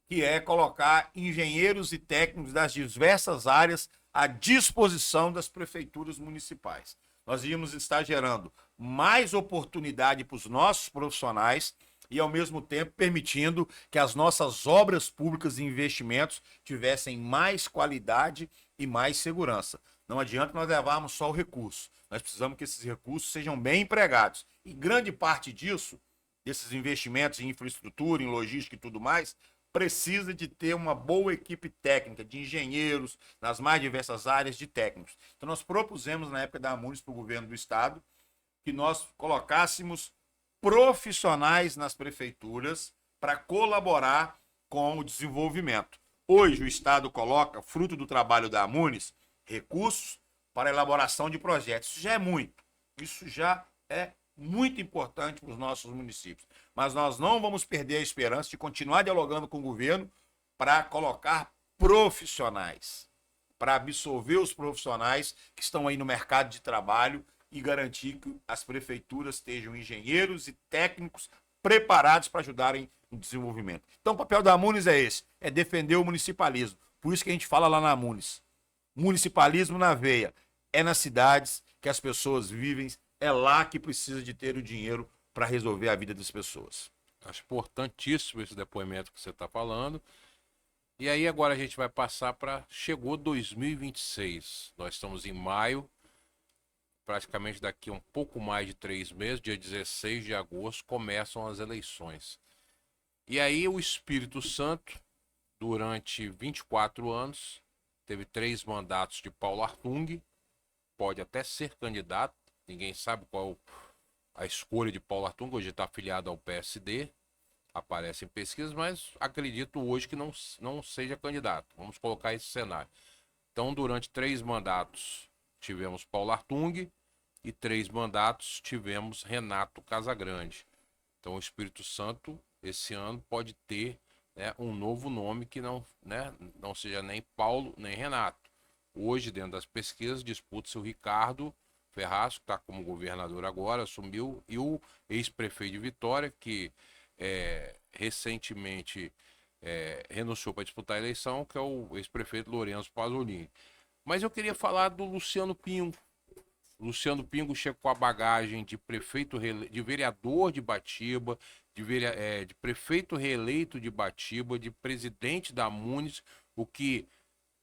que é colocar engenheiros e técnicos das diversas áreas à disposição das prefeituras municipais. Nós íamos estar gerando mais oportunidade para os nossos profissionais, e, ao mesmo tempo, permitindo que as nossas obras públicas e investimentos tivessem mais qualidade e mais segurança. Não adianta nós levarmos só o recurso. Nós precisamos que esses recursos sejam bem empregados. E grande parte disso, desses investimentos em infraestrutura, em logística e tudo mais, precisa de ter uma boa equipe técnica, de engenheiros, nas mais diversas áreas de técnicos. Então, nós propusemos, na época da Amunis, para o governo do estado, que nós colocássemos profissionais nas prefeituras para colaborar com o desenvolvimento. Hoje, o estado coloca, fruto do trabalho da Amunis, recursos para elaboração de projetos. Isso já é muito. Isso já é muito importante para os nossos municípios. Mas nós não vamos perder a esperança de continuar dialogando com o governo para colocar profissionais, para absorver os profissionais que estão aí no mercado de trabalho e garantir que as prefeituras estejam engenheiros e técnicos preparados para ajudarem no desenvolvimento. Então, o papel da Amunis é esse, é defender o municipalismo. Por isso que a gente fala lá na Amunis. Municipalismo na veia. É nas cidades que as pessoas vivem, é lá que precisa de ter o dinheiro para resolver a vida das pessoas. Acho importantíssimo esse depoimento que você está falando. E aí agora a gente vai passar para... Chegou 2026. Nós estamos em maio. Praticamente daqui a um pouco mais de 3 meses, dia 16 de agosto, começam as eleições. E aí o Espírito Santo, durante 24 anos, teve 3 mandatos de Paulo Artung, pode até ser candidato, ninguém sabe qual a escolha de Paulo Artung, hoje está afiliado ao PSD, aparece em pesquisas, mas acredito hoje que não seja candidato. Vamos colocar esse cenário. Então, durante 3 mandatos, tivemos Paulo Artung, e 3 mandatos tivemos Renato Casagrande. Então o Espírito Santo, esse ano, pode ter, né, um novo nome que não seja nem Paulo nem Renato. Hoje, dentro das pesquisas, disputa-se o Ricardo Ferraz, que está como governador agora, assumiu, e o ex-prefeito de Vitória, que recentemente renunciou para disputar a eleição, que é o ex-prefeito Lourenço Pasolini. Mas eu queria falar do Luciano Pingo. Luciano Pingo chega com a bagagem de prefeito, de vereador de Batiba, de prefeito reeleito de Batiba, de presidente da Amunis, o que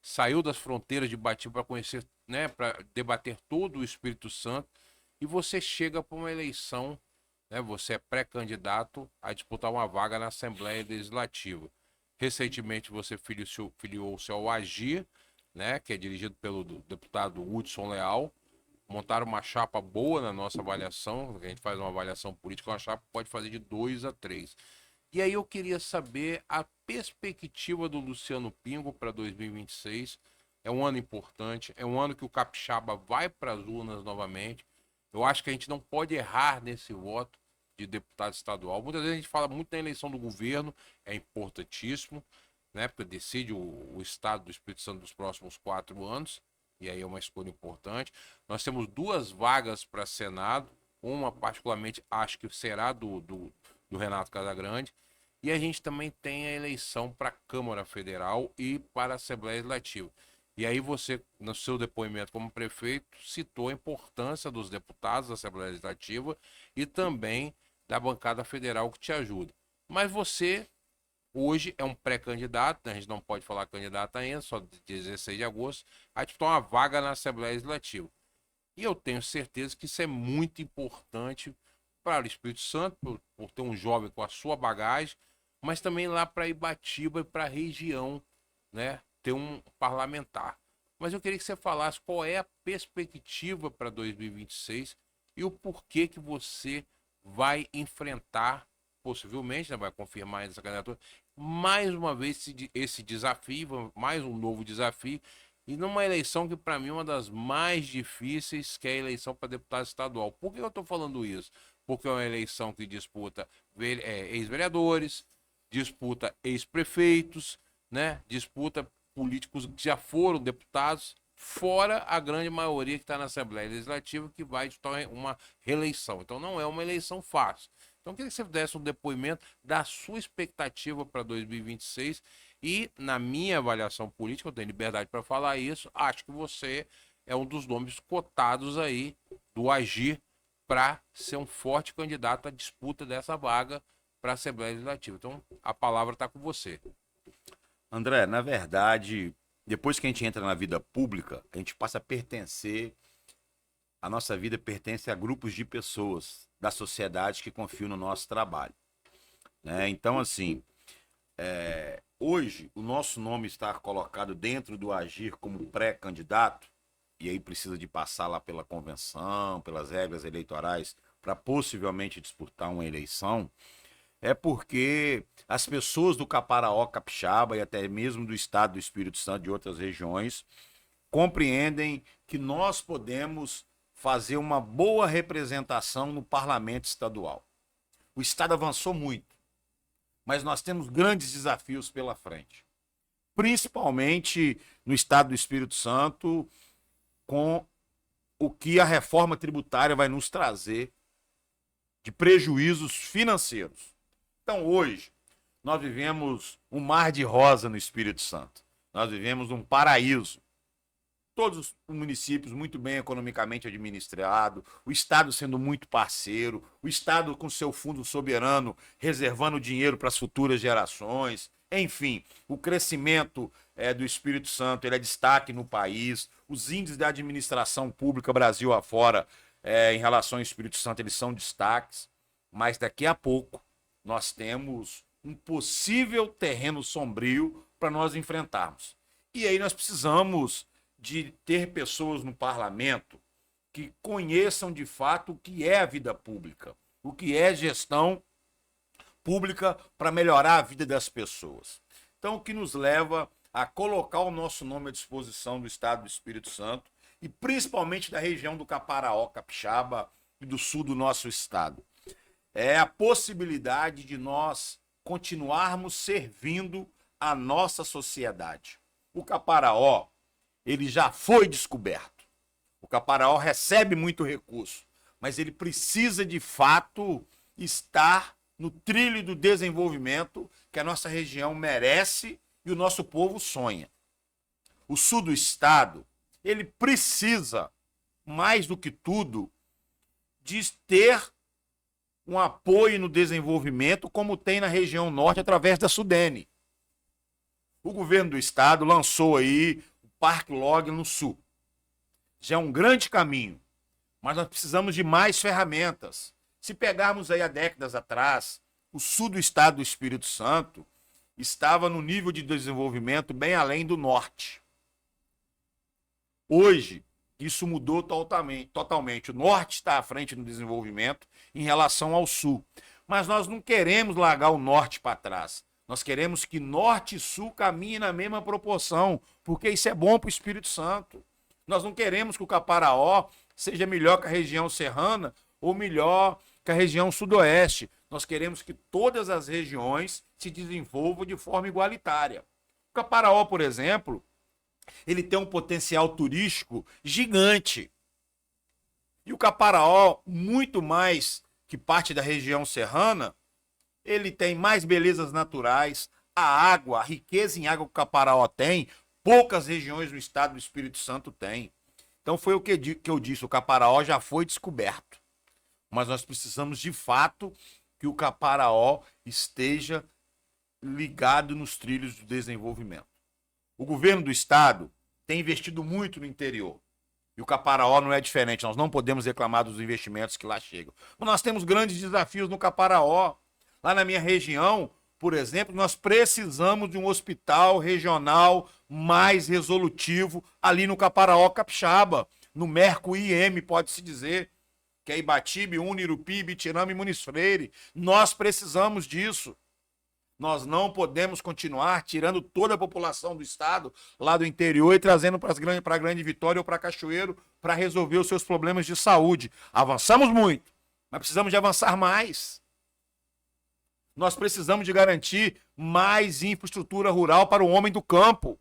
saiu das fronteiras de Batiba para conhecer, né, para debater todo o Espírito Santo. E você chega para uma eleição, né, você é pré-candidato a disputar uma vaga na Assembleia Legislativa. Recentemente você filiou-se ao Agir, né, que é dirigido pelo deputado Hudson Leal. Montaram uma chapa boa na nossa avaliação, a gente faz uma avaliação política, uma chapa pode fazer de 2 a 3. E aí eu queria saber a perspectiva do Luciano Pingo para 2026. É um ano importante, é um ano que o capixaba vai para as urnas novamente. Eu acho que a gente não pode errar nesse voto de deputado estadual. Muitas vezes a gente fala muito na eleição do governo, é importantíssimo, né, porque decide o estado do Espírito Santo dos próximos 4 anos. E aí é uma escolha importante. Nós temos 2 vagas para Senado, uma particularmente acho que será do Renato Casagrande, e a gente também tem a eleição para a Câmara Federal e para a Assembleia Legislativa. E aí você, no seu depoimento como prefeito, citou a importância dos deputados da Assembleia Legislativa e também da bancada federal que te ajuda. Mas você... Hoje é um pré-candidato, né? A gente não pode falar candidato ainda, só de 16 de agosto, a disputar uma vaga na Assembleia Legislativa. E eu tenho certeza que isso é muito importante para o Espírito Santo, por ter um jovem com a sua bagagem, mas também lá para Ibatiba e para a região, né, ter um parlamentar. Mas eu queria que você falasse qual é a perspectiva para 2026 e o porquê que você vai enfrentar, possivelmente, né, vai confirmar essa candidatura, mais uma vez esse desafio, mais um novo desafio, e numa eleição que para mim é uma das mais difíceis, que é a eleição para deputado estadual. Por que eu estou falando isso? Porque é uma eleição que disputa ex-vereadores, disputa ex-prefeitos, né? Disputa políticos que já foram deputados, fora a grande maioria que está na Assembleia Legislativa, que vai disputar uma reeleição. Então não é uma eleição fácil. Então, eu queria que você desse um depoimento da sua expectativa para 2026 e, na minha avaliação política, eu tenho liberdade para falar isso, acho que você é um dos nomes cotados aí do Agir para ser um forte candidato à disputa dessa vaga para a Assembleia Legislativa. Então, a palavra está com você. André, na verdade, depois que a gente entra na vida pública, a gente passa a pertencer, a nossa vida pertence a grupos de pessoas da sociedade que confiam no nosso trabalho, né? Então, assim, hoje o nosso nome está colocado dentro do agir como pré-candidato, e aí precisa de passar lá pela convenção, pelas regras eleitorais, para possivelmente disputar uma eleição, é porque as pessoas do Caparaó Capixaba e até mesmo do estado do Espírito Santo, de outras regiões, compreendem que nós podemos fazer uma boa representação no parlamento estadual. O estado avançou muito, mas nós temos grandes desafios pela frente, principalmente no estado do Espírito Santo, com o que a reforma tributária vai nos trazer de prejuízos financeiros. Então, hoje, nós vivemos um mar de rosa no Espírito Santo. Nós vivemos um paraíso. Todos os municípios muito bem economicamente administrados, o Estado sendo muito parceiro, o Estado com seu fundo soberano reservando dinheiro para as futuras gerações. Enfim, o crescimento do Espírito Santo ele é destaque no país. Os índices da administração pública Brasil afora em relação ao Espírito Santo eles são destaques. Mas daqui a pouco nós temos um possível terreno sombrio para nós enfrentarmos. E aí nós precisamos de ter pessoas no parlamento que conheçam de fato o que é a vida pública, o que é gestão pública para melhorar a vida das pessoas. Então, o que nos leva a colocar o nosso nome à disposição do Estado do Espírito Santo e principalmente da região do Caparaó, Capixaba e do sul do nosso estado. É a possibilidade de nós continuarmos servindo a nossa sociedade. O Caparaó, ele já foi descoberto. O Caparaó recebe muito recurso, mas ele precisa de fato estar no trilho do desenvolvimento que a nossa região merece e o nosso povo sonha. O sul do estado, ele precisa, mais do que tudo, de ter um apoio no desenvolvimento como tem na região norte através da Sudene. O governo do estado lançou aí o Parque Log no sul. Já é um grande caminho, mas nós precisamos de mais ferramentas. Se pegarmos aí há décadas atrás, o sul do estado do Espírito Santo estava no nível de desenvolvimento bem além do norte. Hoje, isso mudou totalmente. O norte está à frente no desenvolvimento em relação ao sul. Mas nós não queremos largar o norte para trás. Nós queremos que norte e sul caminhem na mesma proporção, porque isso é bom para o Espírito Santo. Nós não queremos que o Caparaó seja melhor que a região serrana ou melhor que a região sudoeste. Nós queremos que todas as regiões se desenvolvam de forma igualitária. O Caparaó, por exemplo, ele tem um potencial turístico gigante. E o Caparaó, muito mais que parte da região serrana, ele tem mais belezas naturais, a água, a riqueza em água que o Caparaó tem, poucas regiões do estado do Espírito Santo têm. Então foi o que eu disse, o Caparaó já foi descoberto. Mas nós precisamos, de fato, que o Caparaó esteja ligado nos trilhos do desenvolvimento. O governo do estado tem investido muito no interior. E o Caparaó não é diferente. Nós não podemos reclamar dos investimentos que lá chegam. Mas nós temos grandes desafios no Caparaó. Lá na minha região, por exemplo, nós precisamos de um hospital regional mais resolutivo ali no Caparaó Capixaba, no Merco IM, pode-se dizer, que é Ibatibe, Unirupi, Bitirama e Muniz Freire. Nós precisamos disso. Nós não podemos continuar tirando toda a população do estado lá do interior e trazendo para a Grande Vitória ou para Cachoeiro para resolver os seus problemas de saúde. Avançamos muito, mas precisamos de avançar mais. Nós precisamos de garantir mais infraestrutura rural para o homem do campo.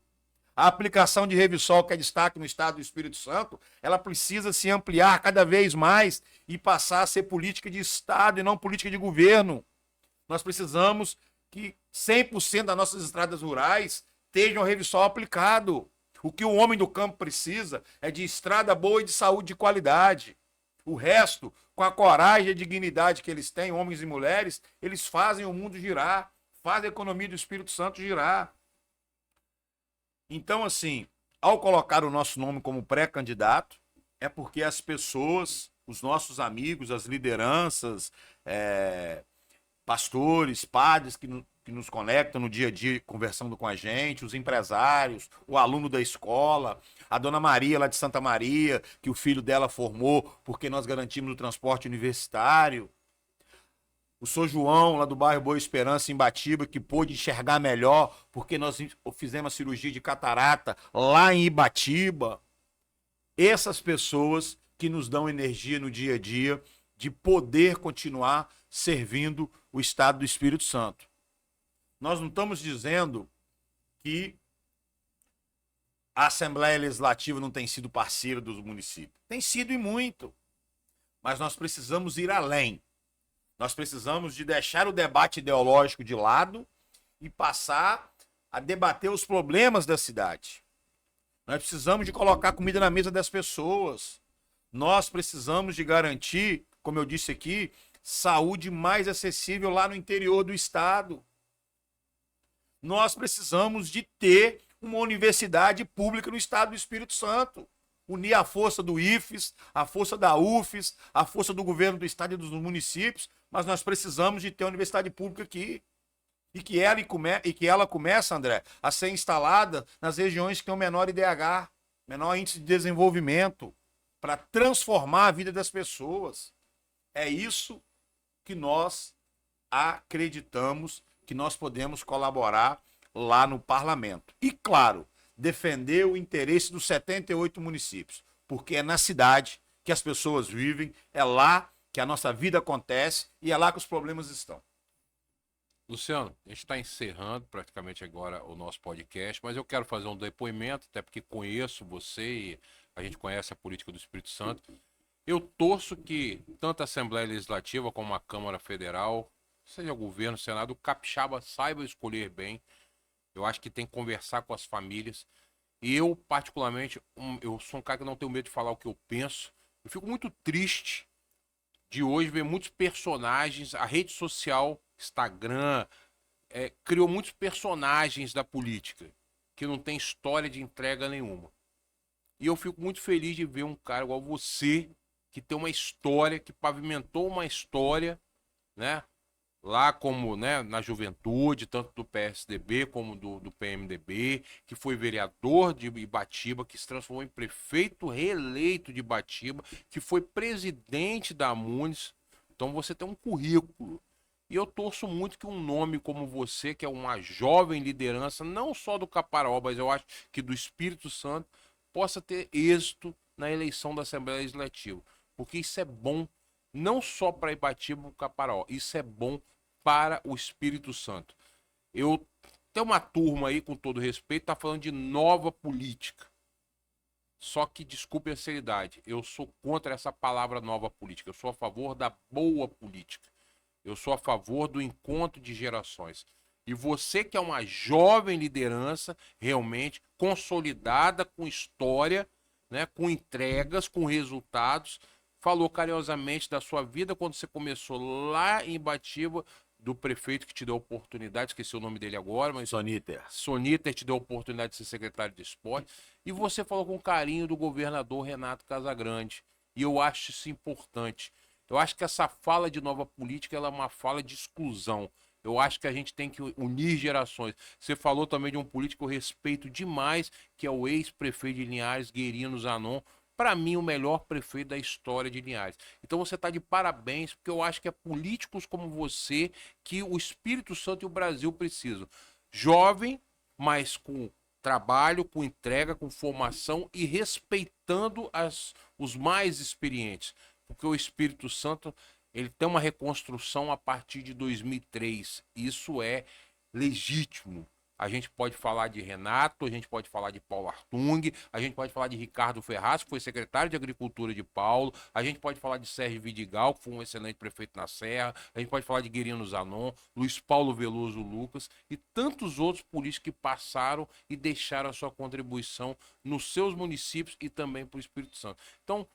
A aplicação de Revsol, que é destaque no estado do Espírito Santo, ela precisa se ampliar cada vez mais e passar a ser política de estado e não política de governo. Nós precisamos que 100% das nossas estradas rurais estejam Revsol aplicado. O que o homem do campo precisa é de estrada boa e de saúde de qualidade. O resto com a coragem e a dignidade que eles têm, homens e mulheres, eles fazem o mundo girar, fazem a economia do Espírito Santo girar. Então, assim, ao colocar o nosso nome como pré-candidato, é porque as pessoas, os nossos amigos, as lideranças, pastores, padres que nos conectam no dia a dia conversando com a gente, os empresários, o aluno da escola, a dona Maria lá de Santa Maria, que o filho dela formou porque nós garantimos o transporte universitário, o São João lá do bairro Boa Esperança em Ibatiba, que pôde enxergar melhor porque nós fizemos a cirurgia de catarata lá em Ibatiba. Essas pessoas que nos dão energia no dia a dia de poder continuar servindo o Estado do Espírito Santo. Nós não estamos dizendo que a Assembleia Legislativa não tem sido parceira dos municípios. Tem sido e muito. Mas nós precisamos ir além. Nós precisamos de deixar o debate ideológico de lado e passar a debater os problemas da cidade. Nós precisamos de colocar comida na mesa das pessoas. Nós precisamos de garantir, como eu disse aqui, saúde mais acessível lá no interior do estado. Nós precisamos de ter uma universidade pública no estado do Espírito Santo. Unir a força do IFES, a força da UFES, a força do governo do estado e dos municípios, mas nós precisamos de ter uma universidade pública aqui. E que ela começa, André, a ser instalada nas regiões que têm o menor IDH, menor índice de desenvolvimento, para transformar a vida das pessoas. É isso que nós acreditamos que nós podemos colaborar lá no parlamento. E, claro, defender o interesse dos 78 municípios, porque é na cidade que as pessoas vivem, é lá que a nossa vida acontece e é lá que os problemas estão. Luciano, a gente está encerrando praticamente agora o nosso podcast, mas eu quero fazer um depoimento, até porque conheço você e a gente conhece a política do Espírito Santo. Eu torço que tanto a Assembleia Legislativa como a Câmara Federal, seja o governo, o Senado, o capixaba saiba escolher bem. Eu acho que tem que conversar com as famílias. E eu, particularmente, eu sou um cara que não tenho medo de falar o que eu penso. Eu fico muito triste de hoje ver muitos personagens, a rede social, Instagram, criou muitos personagens da política que não tem história de entrega nenhuma. E eu fico muito feliz de ver um cara igual você, que tem uma história, que pavimentou uma história, né? Lá como, né, na juventude, tanto do PSDB como do PMDB, que foi vereador de Ibatiba, que se transformou em prefeito reeleito de Ibatiba, que foi presidente da Munis. Então você tem um currículo. E eu torço muito que um nome como você, que é uma jovem liderança, não só do Caparaó, mas eu acho que do Espírito Santo, possa ter êxito na eleição da Assembleia Legislativa. Porque isso é bom, não só para Ibatiba e Caparaó, isso é bom para o Espírito Santo. Eu tenho uma turma aí, com todo respeito, tá falando de nova política. Só que, desculpe a seriedade, eu sou contra essa palavra nova política. Eu sou a favor da boa política. Eu sou a favor do encontro de gerações. E você que é uma jovem liderança, realmente consolidada, com história, né, com entregas, com resultados, falou carinhosamente da sua vida quando você começou lá em Ibatiba, do prefeito que te deu a oportunidade, esqueci o nome dele agora, mas Soniter te deu a oportunidade de ser secretário de esporte, e você falou com carinho do governador Renato Casagrande, e eu acho isso importante. Eu acho que essa fala de nova política ela é uma fala de exclusão. Eu acho que a gente tem que unir gerações. Você falou também de um político que eu respeito demais, que é o ex-prefeito de Linhares, Guerino Zanon, para mim, o melhor prefeito da história de Linhares. Então você está de parabéns, porque eu acho que é políticos como você que o Espírito Santo e o Brasil precisam. Jovem, mas com trabalho, com entrega, com formação e respeitando os mais experientes. Porque o Espírito Santo ele tem uma reconstrução a partir de 2003. Isso é legítimo. A gente pode falar de Renato, a gente pode falar de Paulo Artung, a gente pode falar de Ricardo Ferraz, que foi secretário de Agricultura de Paulo, a gente pode falar de Sérgio Vidigal, que foi um excelente prefeito na Serra, a gente pode falar de Guerino Zanon, Luiz Paulo Veloso Lucas e tantos outros políticos que passaram e deixaram a sua contribuição nos seus municípios e também para o Espírito Santo. Então,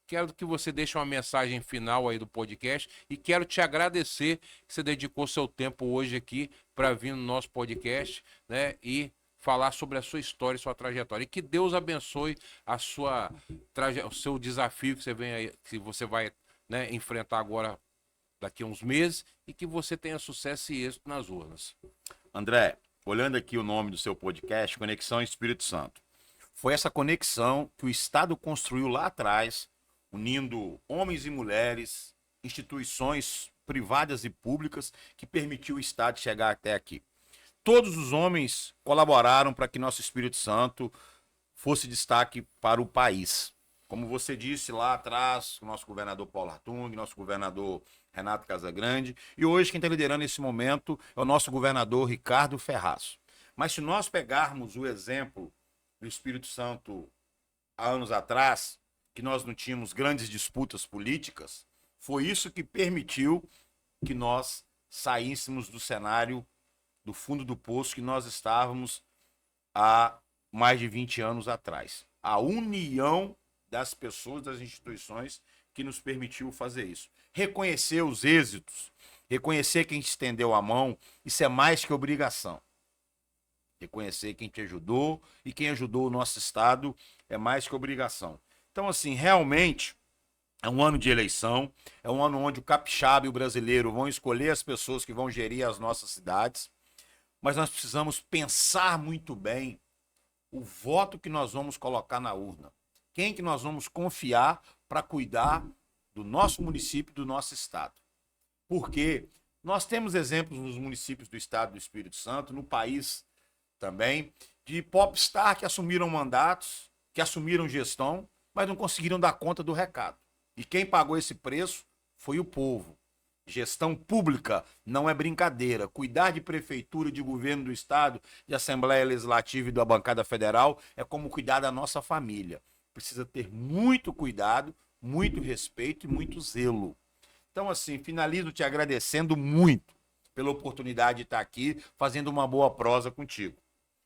quero que você deixe uma mensagem final aí do podcast e quero te agradecer que você dedicou seu tempo hoje aqui para vir no nosso podcast, né? E falar sobre a sua história e sua trajetória. E que Deus abençoe o seu desafio que você vem aí, que você vai, né, enfrentar agora daqui a uns meses e que você tenha sucesso e êxito nas urnas. André, olhando aqui o nome do seu podcast, Conexão Espírito Santo, foi essa conexão que o Estado construiu lá atrás, unindo homens e mulheres, instituições privadas e públicas, que permitiu o Estado chegar até aqui. Todos os homens colaboraram para que nosso Espírito Santo fosse destaque para o país. Como você disse lá atrás, o nosso governador Paulo Hartung, nosso governador Renato Casagrande, e hoje quem está liderando esse momento é o nosso governador Ricardo Ferraz. Mas se nós pegarmos o exemplo do Espírito Santo há anos atrás, que nós não tínhamos grandes disputas políticas, foi isso que permitiu que nós saíssemos do cenário do fundo do poço que nós estávamos há mais de 20 anos atrás. A união das pessoas, das instituições que nos permitiu fazer isso. Reconhecer os êxitos, reconhecer quem te estendeu a mão, isso é mais que obrigação. Reconhecer quem te ajudou e quem ajudou o nosso Estado é mais que obrigação. Então, assim, realmente é um ano de eleição, é um ano onde o capixaba e o brasileiro vão escolher as pessoas que vão gerir as nossas cidades, mas nós precisamos pensar muito bem o voto que nós vamos colocar na urna. Quem que nós vamos confiar para cuidar do nosso município, do nosso estado. Porque nós temos exemplos nos municípios do estado do Espírito Santo, no país também, de popstar que assumiram mandatos, que assumiram gestão, mas não conseguiram dar conta do recado. E quem pagou esse preço foi o povo. Gestão pública não é brincadeira. Cuidar de prefeitura, de governo do estado, de Assembleia Legislativa e da bancada federal é como cuidar da nossa família. Precisa ter muito cuidado, muito respeito e muito zelo. Então, assim, finalizo te agradecendo muito pela oportunidade de estar aqui fazendo uma boa prosa contigo.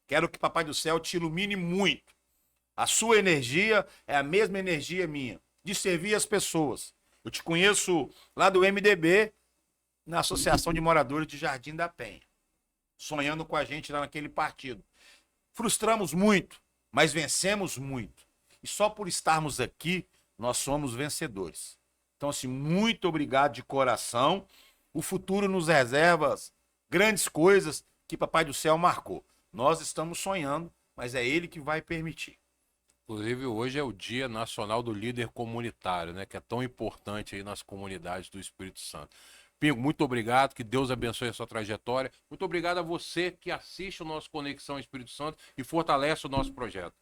Quero que Papai do Céu te ilumine muito. A sua energia é a mesma energia minha, de servir as pessoas. Eu te conheço lá do MDB, na Associação de Moradores de Jardim da Penha, sonhando com a gente lá naquele partido. Frustramos muito, mas vencemos muito. E só por estarmos aqui, nós somos vencedores. Então, assim, muito obrigado de coração. O futuro nos reserva grandes coisas que Papai do Céu marcou. Nós estamos sonhando, mas é Ele que vai permitir. Inclusive, hoje é o Dia Nacional do Líder Comunitário, né? Que é tão importante aí nas comunidades do Espírito Santo. Pingo, muito obrigado, que Deus abençoe a sua trajetória. Muito obrigado a você que assiste o nosso Conexão Espírito Santo e fortalece o nosso projeto.